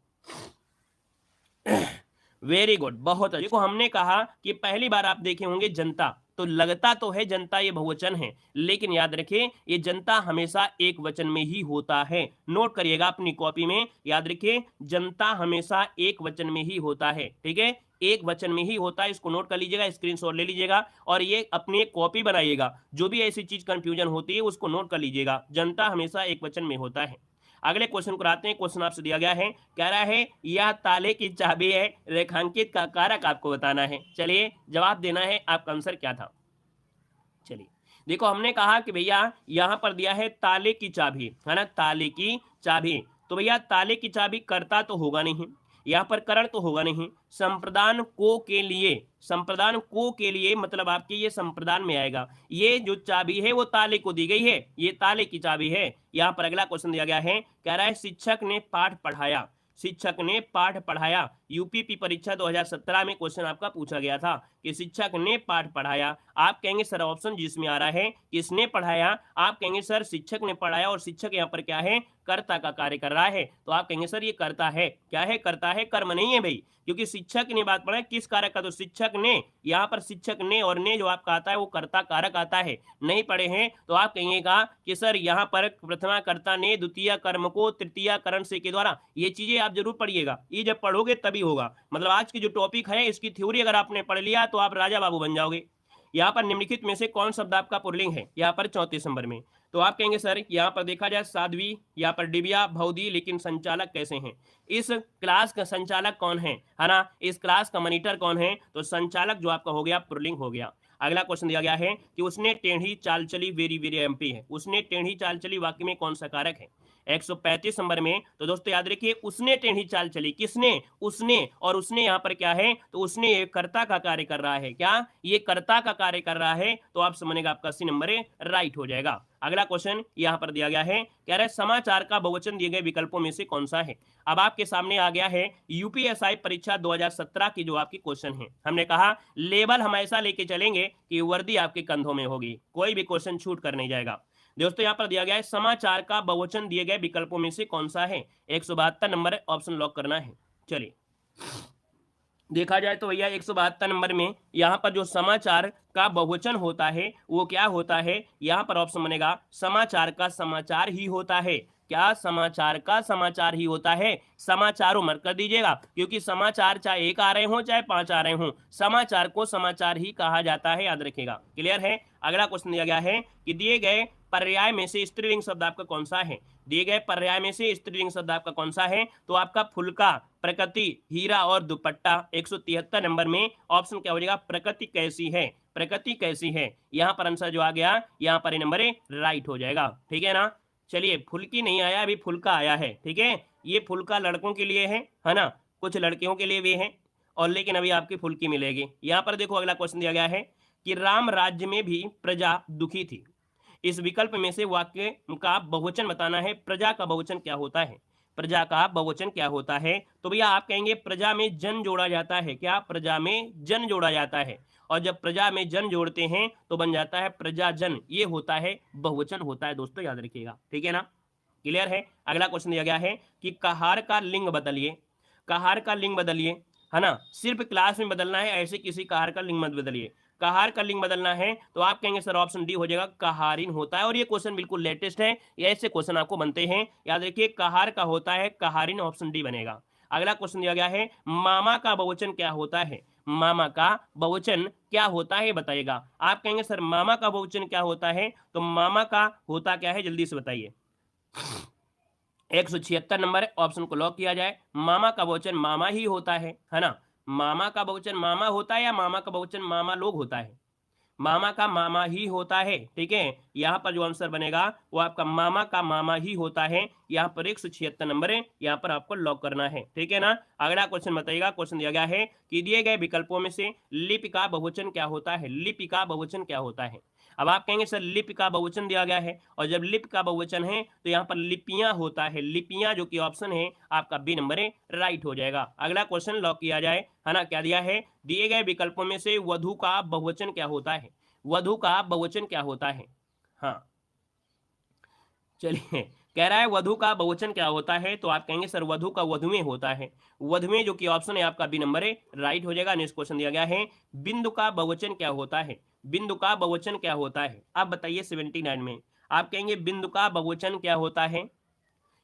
वेरी गुड, बहुत अच्छा। देखो हमने कहा कि पहली बार आप देखे होंगे जनता, तो लगता तो है जनता ये बहुवचन है, लेकिन याद रखिए ये जनता हमेशा एक वचन में ही होता है। नोट करिएगा अपनी कॉपी में, याद रखिए जनता हमेशा एक वचन में ही होता है। ठीक है, एक वचन में ही होता है, इसको नोट कर लीजिएगा, स्क्रीनशॉट ले लीजिएगा और ये अपनी एक कॉपी बनाइएगा। जो भी ऐसी चीज कंफ्यूजन होती है उसको नोट कर लीजिएगा, जनता हमेशा एक वचन में होता है। अगले क्वेश्चन को आते हैं। क्वेश्चन आपसे दिया गया है, कह रहा है यह ताले की चाबी है, रेखांकित का कारक आपको बताना है। चलिए जवाब देना है, आपका आंसर क्या था। चलिए देखो हमने कहा कि भैया यहां पर दिया है ताले की चाबी है ना, ताले की चाबी। तो भैया ताले की चाबी कर्ता तो होगा नहीं, यहाँ पर करण तो होगा नहीं। संप्रदान को के लिए, संप्रदान को के लिए मतलब आपके ये संप्रदान में आएगा। ये जो चाबी है वो ताले को दी गई है, ये ताले की चाबी है। यहाँ पर अगला क्वेश्चन दिया गया है, कह रहा है शिक्षक ने पाठ पढ़ाया, शिक्षक ने पाठ पढ़ाया। यूपीपी परीक्षा 2017 में क्वेश्चन आपका पूछा गया था कि शिक्षक ने पाठ पढ़ाया। आप कहेंगे सर ऑप्शन जिसमें आ रहा है किसने पढ़ाया, आप कहेंगे सर शिक्षक ने पढ़ाया और शिक्षक यहाँ पर क्या है, कर्ता का कार्य कर रहा है। तो आप कहेंगे सर ये कर्ता है, क्या है, कर्ता है, कर्म नहीं है भाई, क्योंकि शिक्षक ने बात पढ़ा किस कारक का, तो शिक्षक ने, यहाँ पर शिक्षक ने और ने जो आपका आता है वो कर्ता कारक आता है। नहीं पढ़े हैं तो आप कहिएगा कि सर यहाँ पर प्रथमा कर्ता ने द्वितीय कर्म को तृतीय करण से के द्वारा, ये चीजें आप जरूर पढ़िएगा, ये जब पढ़ोगे तभी होगा। मतलब आज की जो टॉपिक है इसकी थ्योरी अगर आपने पढ़ लिया तो आप राजा बाबू बन जाओगे। यहाँ पर निम्नलिखित में से कौन शब्द आपका पुल्लिंग है, यहाँ पर 34 नंबर में। तो आप कहेंगे सर यहाँ पर देखा जाए साध्वी, यहाँ पर दिव्या, भौदी, लेकिन संचालक कैसे हैं, इस क्लास का संचालक कौन है ना, इस क्लास का मॉनिटर कौन है, तो संचालक जो आपका हो गया पुल्लिंग हो गया। अगला क्वेश्चन दिया गया है कि उसने टेढ़ी चाल चली, वेरी वेरी एमपी है, उसने टेढ़ी चाल चली वाक्य में कौन सा कारक है, 135 नंबर में। तो दोस्तों याद रखिए उसने टेढ़ी चाल चली, किसने, उसने, और उसने यहाँ पर क्या है, तो उसने ये कर्ता का कार्य कर रहा है, क्या ये कर्ता का कार्य कर रहा है, तो आप समझेगा आपका सी नंबर राइट हो जाएगा। अगला क्वेश्चन यहाँ पर दिया गया है, कह रहा है समाचार का बहुवचन दिए गए विकल्पों में से कौन सा है। अब आपके सामने आ गया है यूपीएसआई परीक्षा 2017 की जो आपकी क्वेश्चन है। हमने कहा लेवल हम ऐसा लेके चलेंगे कि वर्दी आपके कंधों में होगी, कोई भी क्वेश्चन छूट कर नहीं जाएगा। दोस्तों यहाँ पर दिया गया है समाचार का बहुवचन दिए गए विकल्पों में से कौन सा है, 172 नंबर ऑप्शन लॉक करना है। चलिए देखा जाए तो भैया 172 नंबर में यहाँ पर जो समाचार का बहुवचन होता है वो क्या होता है, यहाँ पर ऑप्शन बनेगा समाचार का समाचार ही होता है। क्या समाचार का समाचार ही होता है, समाचारों मत कर दीजिएगा, क्योंकि समाचार चाहे एक आ रहे हो चाहे 5 आ रहे हो, समाचार को समाचार ही कहा जाता है, याद रखिएगा। क्लियर है। अगला क्वेश्चन दिया गया है कि दिए गए पर्याय में से स्त्रीलिंग शब्द आपका कौन सा है, दिए गए पर्याय में से स्त्रीलिंग शब्द आपका कौन सा है, तो आपका फुलका, प्रकृति, हीरा और दुपट्टा। 173 नंबर में ऑप्शन क्या हो जाएगा, प्रकृति कैसी है, प्रकृति कैसी है। यहाँ पर आंसर जो आ गया यहाँ पर नंबर राइट हो जाएगा। ठीक है ना। चलिए फुल्की नहीं आया, अभी फुल्का आया है। ठीक है, ये फुल्का लड़कों के लिए है ना, कुछ लड़कियों के लिए भी है, और लेकिन अभी आपकी फुल्की मिलेगी। यहाँ पर देखो अगला क्वेश्चन दिया गया है, कि राम राज्य में भी प्रजा दुखी थी। इस विकल्प में से वाक्य का बहुवचन बताना है। प्रजा का बहुवचन क्या होता है? प्रजा का बहुवचन क्या होता है? तो भैया आप कहेंगे प्रजा में जन जोड़ा जाता है। क्या? प्रजा में जन जोड़ा जाता है। और जब प्रजा में जन जोड़ते हैं तो बन जाता है प्रजाजन। ये होता है बहुवचन होता है दोस्तों, याद रखिएगा। ठीक है ना? क्लियर है? अगला क्वेश्चन दिया गया है कि कहार का लिंग बदलिए। कहार का लिंग बदलिए, है ना? सिर्फ क्लास में बदलना है, ऐसे किसी कहार का लिंग मत बदलिए। कहार का लिंग बदलना है तो आप कहेंगे सर ऑप्शन डी हो जाएगा, कहारिन होता है। और ये क्वेश्चन बिल्कुल लेटेस्ट है, ये ऐसे क्वेश्चन आपको बनते हैं, याद रखिए। कहार का होता है कहारिन, ऑप्शन डी बनेगा। अगला क्वेश्चन दिया गया है मामा का बहुवचन क्या होता है? मामा का बहुवचन क्या होता है बताइएगा। आप कहेंगे सर मामा का बहुवचन क्या होता है? तो मामा का होता क्या है, जल्दी से बताइए। 176 नंबर ऑप्शन को लॉक किया जाए। मामा का बहुवचन मामा ही होता है ना? मामा का बहुवचन मामा होता है या मामा का बहुवचन मामा लोग होता है? मामा का मामा ही होता है। ठीक है, यहाँ पर जो आंसर बनेगा वो आपका मामा का मामा ही होता है। यहाँ पर 176 नंबर है, यहाँ पर आपको लॉक करना है। ठीक है ना? अगला क्वेश्चन बताइएगा। क्वेश्चन दिया गया है कि दिए गए विकल्पों में से लिपि का बहुवचन क्या होता है? लिपि का बहुवचन क्या होता है? अब आप कहेंगे सर लिपि का बहुवचन दिया गया है, और जब लिपि का बहुवचन है तो यहाँ पर लिपियां होता है। लिपियां जो कि ऑप्शन है आपका बी नंबर है, राइट हो जाएगा। अगला क्वेश्चन लॉक किया जाए, है ना? क्या दिया है? दिए गए विकल्पों में से वधु का बहुवचन क्या होता है? वधु का बहुवचन क्या होता है? हाँ, चलिए, कह रहा है वधु का बहुवचन क्या होता है, तो आप कहेंगे सर वधु का वधुएं होता है। वधुएं जो कि ऑप्शन है आपका बी नंबर है, राइट हो जाएगा। नेक्स्ट क्वेश्चन दिया गया है बिंदु का बहुवचन क्या होता है? बिंदु का बहुवचन क्या होता है? आप बताइए 79 में। आप कहेंगे बिंदु का बहुवचन क्या होता है?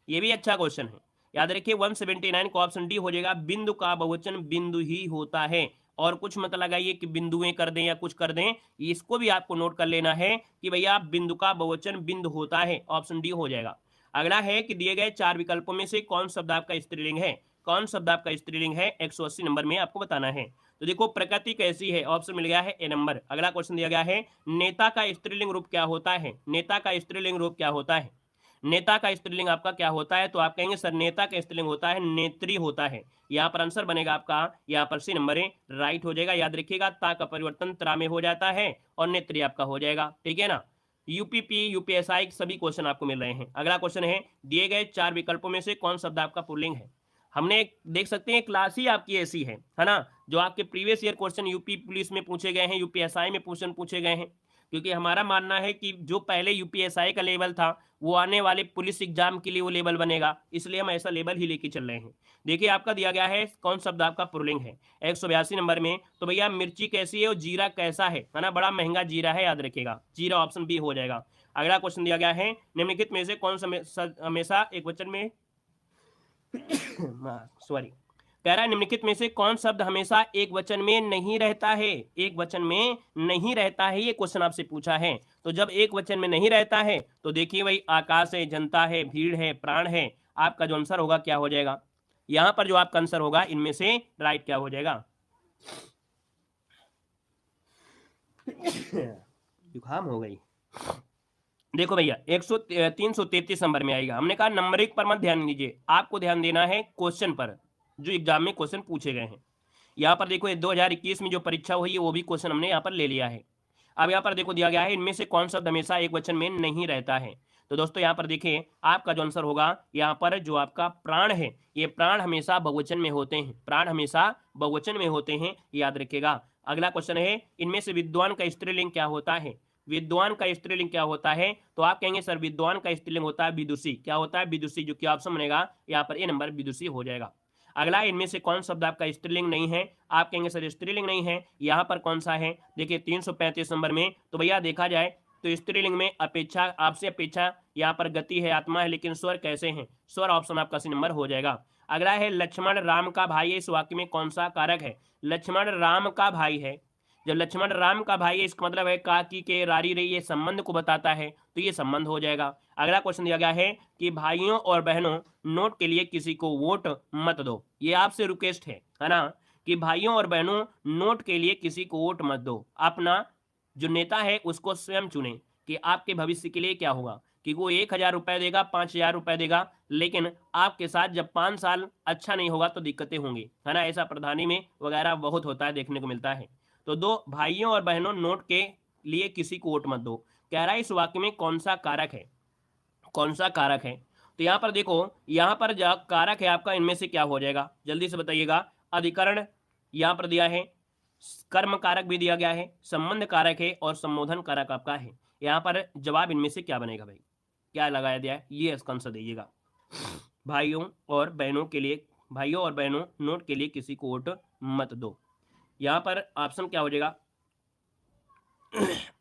ये भी अच्छा क्वेश्चन है, याद रखिए। 179 का ऑप्शन डी हो जाएगा। बिंदु का बहुवचन बिंदु ही होता है। और कुछ मत लगाइए कि बिंदुएं कर दें या कुछ कर दें, इसको भी आपको नोट कर लेना है कि भैया बिंदु का बहुवचन बिंदु होता है, ऑप्शन डी हो जाएगा। अगला है कि दिए गए 4 विकल्पों में से कौन शब्द आपका स्त्रीलिंग है? कौन शब्द आपका स्त्रीलिंग है? 180 नंबर में आपको बताना है। तो देखो प्रकृति कैसी है, ऑप्शन मिल गया है ए नंबर। अगला क्वेश्चन दिया गया है नेता का स्त्रीलिंग रूप क्या होता है? नेता का स्त्रीलिंग रूप क्या होता है? नेता का स्त्रीलिंग आपका क्या होता है? तो आप कहेंगे सर नेता का स्त्रीलिंग होता है नेत्री होता है। यहाँ पर आंसर बनेगा आपका, यहाँ पर सी नंबर है, राइट हो जाएगा। याद रखिएगा ता का परिवर्तन त्रा में हो जाता है और नेत्री आपका हो जाएगा। ठीक है ना? यूपीपी यूपीएसआई सभी क्वेश्चन आपको मिल रहे हैं। अगला क्वेश्चन है दिए गए 4 विकल्पों में से कौन शब्द आपका पुल्लिंग है? हमने देख सकते हैं क्लास ही आपकी ऐसी है ना? जो आपके previous year question UP police में पूछे गए हैं, यूपीएसआई में क्वेश्चन पूछे गए हैं। क्योंकि हमारा मानना है कि जो पहले यूपीएसआई का लेवल था वो आने वाले पुलिस एग्जाम के लिए वो लेवल बनेगा, इसलिए हम ऐसा लेवल ही लेके चल रहे हैं। देखिए आपका दिया गया है कौन शब्द आपका पुल्लिंग है 182 नंबर में। तो भैया मिर्ची कैसी है और जीरा कैसा है ना? बड़ा महंगा जीरा है, याद रखिएगा। जीरा ऑप्शन बी हो जाएगा। अगला क्वेश्चन दिया गया है निम्नलिखित में से कौन सा हमेशा एक वचन में सॉरी, कह रहा है निम्नलिखित में से कौन शब्द हमेशा एक वचन में नहीं रहता है? एक वचन में नहीं रहता है, ये क्वेश्चन आपसे पूछा है। तो जब एक वचन में नहीं रहता है तो देखिए भाई आकाश है, जनता है, भीड़ है, प्राण है। आपका जो आंसर होगा क्या हो जाएगा? यहां पर जो आपका आंसर होगा इनमें से राइट क्या हो जाएगा? जुकाम हो गई। देखो भैया 333 नंबर में आएगा। हमने कहा नंबरिंग पर मत ध्यान दीजिए, आपको ध्यान देना है क्वेश्चन पर, जो एग्जाम में क्वेश्चन पूछे गए हैं। यहाँ पर देखो 2021 में जो परीक्षा हुई है वो भी क्वेश्चन हमने यहाँ पर ले लिया है। अब यहाँ पर देखो दिया गया है इनमें से कौन शब्द हमेशा एक वचन में नहीं रहता है। तो दोस्तों यहाँ पर देखिए आपका जो आंसर होगा यहाँ पर जो आपका प्राण है, ये प्राण हमेशा बहुवचन में होते हैं। प्राण हमेशा बहुवचन में होते हैं, याद रखिएगा। अगला क्वेश्चन है इनमें से विद्वान का स्त्रीलिंग क्या होता है? विद्वान का स्त्रीलिंग क्या होता है? तो आप कहेंगे सर विद्वान का स्त्रीलिंग होता है विदुषी। क्या होता है? विदुषी, जो कि ऑप्शन बनेगा यहाँ पर ए नंबर, विदुषी हो जाएगा। अगला इनमें से कौन शब्द आपका स्त्रीलिंग नहीं है? आप कहेंगे सर स्त्रीलिंग नहीं है, यहाँ पर कौन सा है? देखिए 335 नंबर में। तो भैया देखा जाए तो स्त्रीलिंग में अपेक्षा, आपसे अपेक्षा, यहाँ पर गति है, आत्मा है, लेकिन स्वर कैसे हैं? स्वर ऑप्शन आपका सी नंबर हो जाएगा। अगला है लक्ष्मण राम का भाई है, इस वाक्य में कौन सा कारक है? लक्ष्मण राम का भाई है। जब लक्ष्मण राम का भाई है इसका मतलब है काकी के रारी रही, ये संबंध को बताता है, तो ये संबंध हो जाएगा। अगला क्वेश्चन दिया गया है कि भाइयों और बहनों नोट के लिए किसी को वोट मत दो। ये आपसे रिक्वेस्ट है ना? कि भाइयों और बहनों नोट के लिए किसी को वोट मत दो, अपना जो नेता है उसको स्वयं चुने कि आपके भविष्य के लिए क्या होगा। कि वो 1000 रुपए देगा, 5000 रुपए देगा, लेकिन आपके साथ जब 5 साल अच्छा नहीं होगा तो दिक्कतें होंगी, है ना? ऐसा प्रधानी में वगैरह बहुत होता है, देखने को मिलता है। तो दो भाइयों और बहनों नोट के लिए किसी को वोट मत दो। कह रहा है इस वाक्य में कौन सा कारक है, कौन सा कारक है। तो यहां पर देखो, यहां पर जो कारक है आपका इनमें से क्या हो जाएगा, जल्दी से बताइएगा। अधिकरण यहां पर दिया है, कर्म कारक भी दिया गया है, संबंध कारक है और संबोधन कारक आपका है। यहां पर जवाब इनमें से क्या बनेगा भाई, क्या लगाया दिया है, ये इसका आंसर दीजिएगा। भाइयों और बहनों के लिए, भाइयों और बहनों नोट के लिए किसी को वोट मत दो। यहां पर ऑप्शन क्या हो जाएगा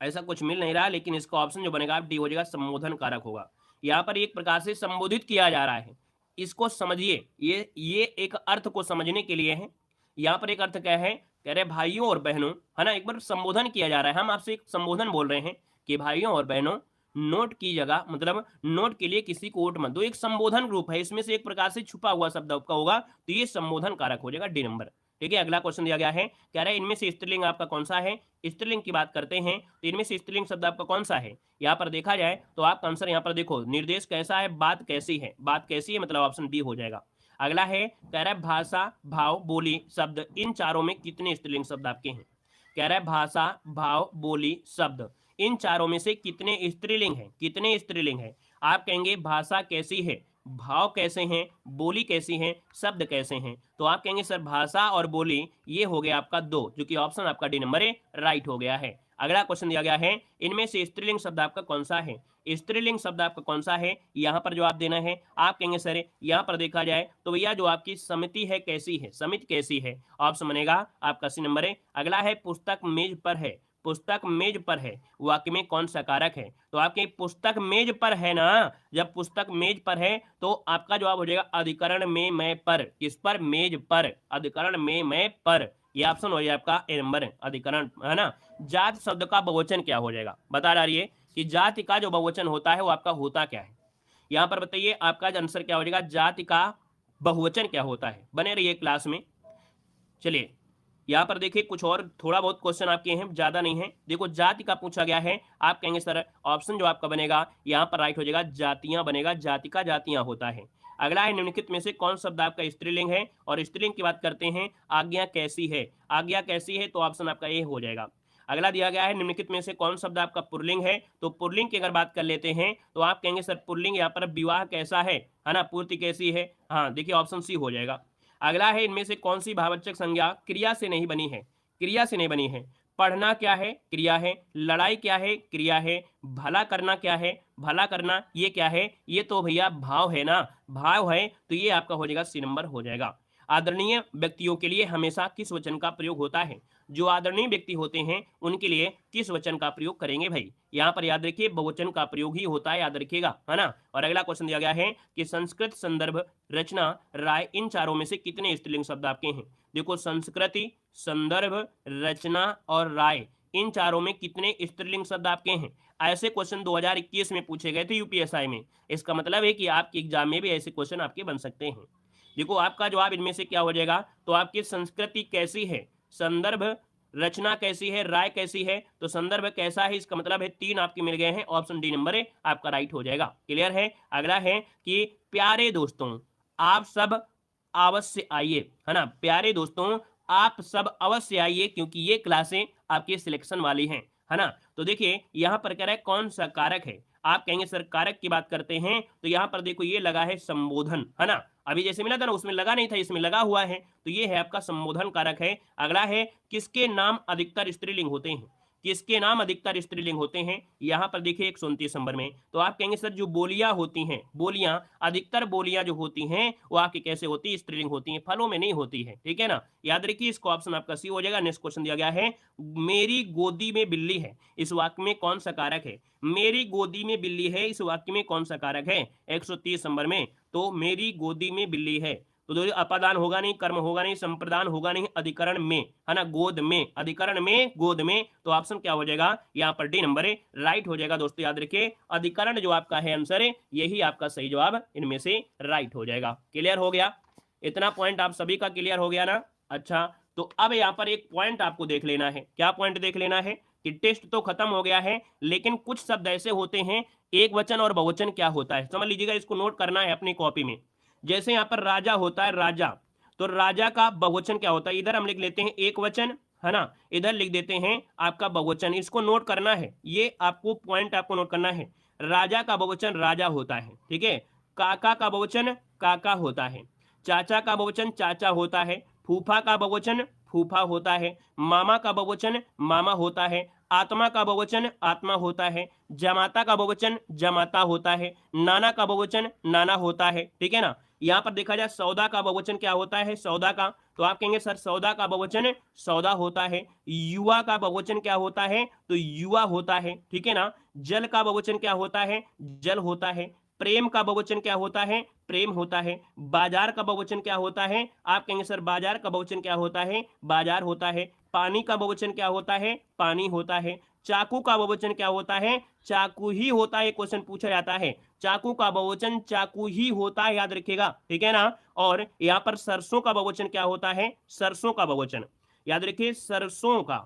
ऐसा कुछ मिल नहीं रहा, लेकिन इसका ऑप्शन जो बनेगा डी हो जाएगा, संबोधन कारक होगा। यहाँ पर एक प्रकार से संबोधित किया जा रहा है, इसको समझिए, ये एक अर्थ को समझने के लिए है। यहाँ पर एक अर्थ क्या है, कह रहे भाइयों और बहनों, है ना, एक बार संबोधन किया जा रहा है, हम आपसे एक संबोधन बोल रहे हैं कि भाइयों और बहनों नोट की जगह, मतलब नोट के लिए किसी को वोट मत दो, एक संबोधन रूप है, इसमें से एक प्रकार से छुपा हुआ शब्द आपका होगा, तो ये संबोधन कारक हो जाएगा, डी नंबर। ठीक है, अगला क्वेश्चन दिया गया है, कह रहे हैं इनमें से स्त्रीलिंग आपका कौन सा है। स्त्रीलिंग की बात करते हैं तो इनमें से स्त्रीलिंग शब्द आपका कौन सा है, यहाँ पर देखा जाए तो आपका आंसर यहाँ पर देखो, निर्देश कैसा है, बात कैसी है, बात कैसी है मतलब ऑप्शन बी हो जाएगा। अगला है, कह रहा है भाषा भाव बोली शब्द, इन चारों में कितने स्त्रीलिंग शब्द आपके हैं। कह रहा है भाषा भाव बोली शब्द, इन चारों में से कितने स्त्रीलिंग है, कितने स्त्रीलिंग है। आप कहेंगे भाषा कैसी है, भाव कैसे हैं, बोली कैसी है, शब्द कैसे हैं, तो आप कहेंगे सर भाषा और बोली, ये हो गया आपका दो, जो कि ऑप्शन आपका डी नंबर है राइट हो गया है। अगला क्वेश्चन दिया गया है, इनमें से स्त्रीलिंग शब्द आपका कौन सा है। स्त्रीलिंग शब्द आपका कौन सा है, यहाँ पर जवाब देना है। आप कहेंगे सर यहाँ पर देखा जाए तो भैया जो आपकी समिति है कैसी है, समिति कैसी है, ऑप्शन बनेगा आपका सी नंबर है। अगला है पुस्तक मेज पर है, पुस्तक मेज पर है, वाक्य में कौन सा कारक है, तो आपके पुस्तक मेज पर है ना, जब पुस्तक मेज पर है तो आपका जवाब हो जाएगा अधिकरण में मैं पर, किस पर, मेज पर, अधिकरण में मैं पर, ये ऑप्शन हो जाएगा आपका ए नंबर है, अधिकरण, है ना। जात शब्द का बहुवचन क्या हो जाएगा, बता रही कि जाति का जो बहुवचन होता है वो आपका होता क्या है, यहां पर बताइए आपका आंसर क्या हो जाएगा, जाति का बहुवचन क्या होता है। बने रहिए क्लास में। चलिए यहाँ पर देखिए कुछ और थोड़ा बहुत क्वेश्चन आपके हैं, ज्यादा नहीं है। देखो जाति का पूछा गया है, आप कहेंगे सर ऑप्शन जो आपका बनेगा यहाँ पर राइट हो जाएगा, जातियां बनेगा, जाति का जातियां होता है। अगला है निम्नलिखित में से कौन शब्द आपका स्त्रीलिंग है, और स्त्रीलिंग की बात करते हैं, आज्ञा कैसी है, आज्ञा कैसी है, तो ऑप्शन आपका ए हो जाएगा। अगला दिया गया है निम्नलिखित में से कौन शब्द आपका पुल्लिंग है, तो पुल्लिंग की अगर बात कर लेते हैं तो आप कहेंगे सर पुल्लिंग यहाँ पर विवाह कैसा है ना, पूर्ति कैसी है, हाँ देखिए ऑप्शन सी हो जाएगा। अगला है इनमें से कौन सी भाववाचक संज्ञा क्रिया से नहीं बनी है, क्रिया से नहीं बनी है। पढ़ना क्या है, क्रिया है। लड़ाई क्या है, क्रिया है। भला करना क्या है, भला करना ये क्या है, ये तो भैया भाव है ना, भाव है, तो ये आपका हो जाएगा सी नंबर हो जाएगा। आदरणीय व्यक्तियों के लिए हमेशा किस वचन का प्रयोग होता है, जो आदरणीय व्यक्ति होते हैं उनके लिए किस वचन का प्रयोग करेंगे भाई, यहाँ पर याद रखिए बहुवचन का प्रयोग ही होता है, याद रखिएगा, है ना। और अगला क्वेश्चन दिया गया है कि संस्कृत, संदर्भ, रचना, राय, इन चारों में से कितने स्त्रीलिंग शब्द आपके हैं। देखो संस्कृति, संदर्भ, रचना और राय, इन चारों में कितने स्त्रीलिंग शब्द आपके हैं। ऐसे क्वेश्चन 2021 में पूछे गए थे यूपीएसआई में, इसका मतलब है कि आपके एग्जाम में भी ऐसे क्वेश्चन आपके बन सकते हैं। देखो आपका जवाब इनमें से क्या हो जाएगा, तो आपकी संस्कृति कैसी है, संदर्भ, रचना कैसी है, राय कैसी है, तो संदर्भ कैसा है, इसका मतलब है 3 आपके मिल गए हैं, ऑप्शन डी नंबर है आपका राइट हो जाएगा। क्लियर है। अगला है कि प्यारे दोस्तों आप सब अवश्य आइए, है ना, प्यारे दोस्तों आप सब अवश्य आइए, क्योंकि ये क्लासें आपके सिलेक्शन वाली हैं, है ना। तो देखिए यहाँ पर कह रहा है कौन सा कारक है, आप कहेंगे सर कारक की बात करते हैं तो यहाँ पर देखो ये लगा है संबोधन, है ना, अभी जैसे मिला था ना उसमें लगा नहीं था, इसमें लगा हुआ है, तो ये है आपका संबोधन कारक है। अगला है किसके नाम अधिकतर स्त्रीलिंग होते हैं, किसके नाम अधिकतर स्त्रीलिंग होते हैं, यहाँ पर देखिए 129 नंबर में, तो आप कहेंगे सर जो बोलियां होती हैं, बोलियां, अधिकतर बोलियां जो होती हैं वो आपकी कैसे होती है, स्त्रीलिंग होती हैं, फलों में नहीं होती है, ठीक है ना, याद रखिए इसको ऑप्शन आपका सी हो जाएगा। नेक्स्ट क्वेश्चन दिया गया है मेरी गोदी में बिल्ली है, इस वाक्य में कौन सा कारक है, मेरी गोदी में बिल्ली है, इस वाक्य में कौन सा कारक है 130 नंबर में, तो मेरी गोदी में बिल्ली है, तो दोस्तों अपादान होगा नहीं, कर्म होगा नहीं, संप्रदान होगा नहीं, अधिकरण में, है ना, गोद में, अधिकरण में, गोद में, तो ऑप्शन क्या हो जाएगा यहाँ पर डी नंबर है राइट हो जाएगा। दोस्तों याद रखिए अधिकरण जो आपका है आंसर है, यही आपका सही जवाब इनमें से राइट हो जाएगा। क्लियर हो गया, इतना पॉइंट आप सभी का क्लियर हो गया ना। अच्छा तो अब यहाँ पर एक पॉइंट आपको देख लेना है, क्या पॉइंट देख लेना है कि टेस्ट तो खत्म हो गया है, लेकिन कुछ शब्द ऐसे होते हैं, एक वचन और बहुवचन क्या होता है समझ लीजिएगा, इसको नोट करना है अपनी कॉपी में। जैसे यहाँ पर राजा होता है, राजा, तो राजा का बहुवचन क्या होता है, इधर हम लिख लेते हैं एक वचन, है ना, इधर लिख देते हैं आपका बहुवचन, इसको नोट करना है, ये आपको पॉइंट आपको नोट करना है। राजा का बहुवचन राजा होता है, ठीक है। काका का बहुवचन काका होता है। चाचा का बहुवचन चाचा होता है। फूफा का बहुवचन फूफा होता है। मामा का बहुवचन मामा होता है। आत्मा का बहुवचन आत्मा होता है। जमाता का बहुवचन जमाता होता है। नाना का बहुवचन नाना होता है, ठीक है ना। यहाँ पर देखा जाए सौदा का बहुवचन क्या होता है, सौदा का, तो आप कहेंगे सर सौदा का बहुवचन सौदा होता है। युवा का बहुवचन क्या होता है, तो युवा होता है, ठीक है ना। जल का बहुवचन क्या होता है, जल होता है। प्रेम का बहुवचन क्या होता है, प्रेम होता है। बाजार का बहुवचन क्या होता है, आप कहेंगे सर बाजार का बहुवचन क्या होता है, बाजार होता है। पानी का बहुवचन क्या होता है, पानी होता है। चाकू का बहुवचन क्या होता है, चाकू ही होता है, क्वेश्चन पूछा जाता है। चाकू का बहुवचन चाकू ही होता है, याद रखिएगा, ठीक है ना। और यहाँ पर सरसों का बहुवचन क्या होता है, सरसों का बहुवचन, याद रखिए सरसों का,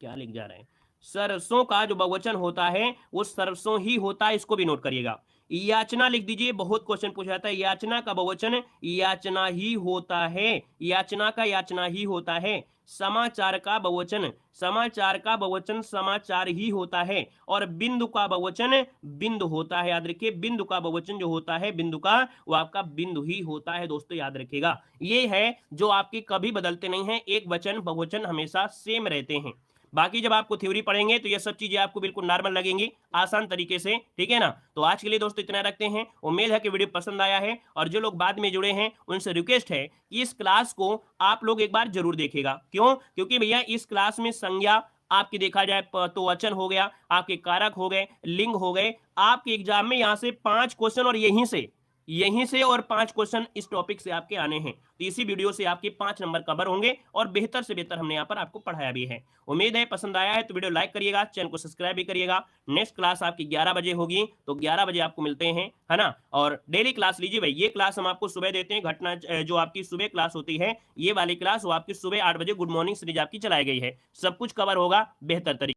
क्या लिख जा रहे हैं, सरसों का जो बहुवचन होता है वो सरसों ही होता है, इसको भी नोट करिएगा। याचना लिख दीजिए, बहुत क्वेश्चन पूछा जाता है। याचना का बहुवचन याचना ही होता है, याचना का याचना ही होता है। समाचार का बहुवचन समाचार का बहुवचन समाचार ही होता है। और बिंदु का बहुवचन बिंदु होता है, याद रखिए बिंदु का बहुवचन जो होता है बिंदु का, वो आपका बिंदु ही होता है, दोस्तों याद रखिएगा। ये है जो आपके कभी बदलते नहीं है, एक वचन बहुवचन हमेशा सेम रहते हैं। बाकी जब आपको थ्योरी पढ़ेंगे तो ये सब चीजें आपको बिल्कुल नॉर्मल लगेंगी, आसान तरीके से, ठीक है ना। तो आज के लिए दोस्तों इतना रखते हैं, उम्मीद है कि वीडियो पसंद आया है। और जो लोग बाद में जुड़े हैं उनसे रिक्वेस्ट है कि इस क्लास को आप लोग एक बार जरूर देखेगा। क्यों, क्योंकि भैया इस क्लास में संज्ञा आपकी देखा जाए तो वचन हो गया, आपके कारक हो गए, लिंग हो गए, आपके एग्जाम में यहाँ से 5 क्वेश्चन और यहीं से और 5 क्वेश्चन इस टॉपिक से आपके आने हैं। तो इसी वीडियो से आपके 5 नंबर कवर होंगे और बेहतर से बेहतर हमने यहाँ पर आपको पढ़ाया भी है। उम्मीद है पसंद आया है तो वीडियो लाइक करिएगा, चैनल को सब्सक्राइब भी करिएगा। नेक्स्ट क्लास आपकी 11 बजे होगी, तो 11 बजे आपको मिलते हैं, है ना। और डेली क्लास लीजिए भाई, ये क्लास हम आपको सुबह देते हैं, घटना जो आपकी सुबह क्लास होती है, ये वाली क्लास वो आपकी सुबह 8 बजे गुड मॉर्निंग सीरीज आपकी चलाई गई है। सब कुछ कवर होगा बेहतर तरीके।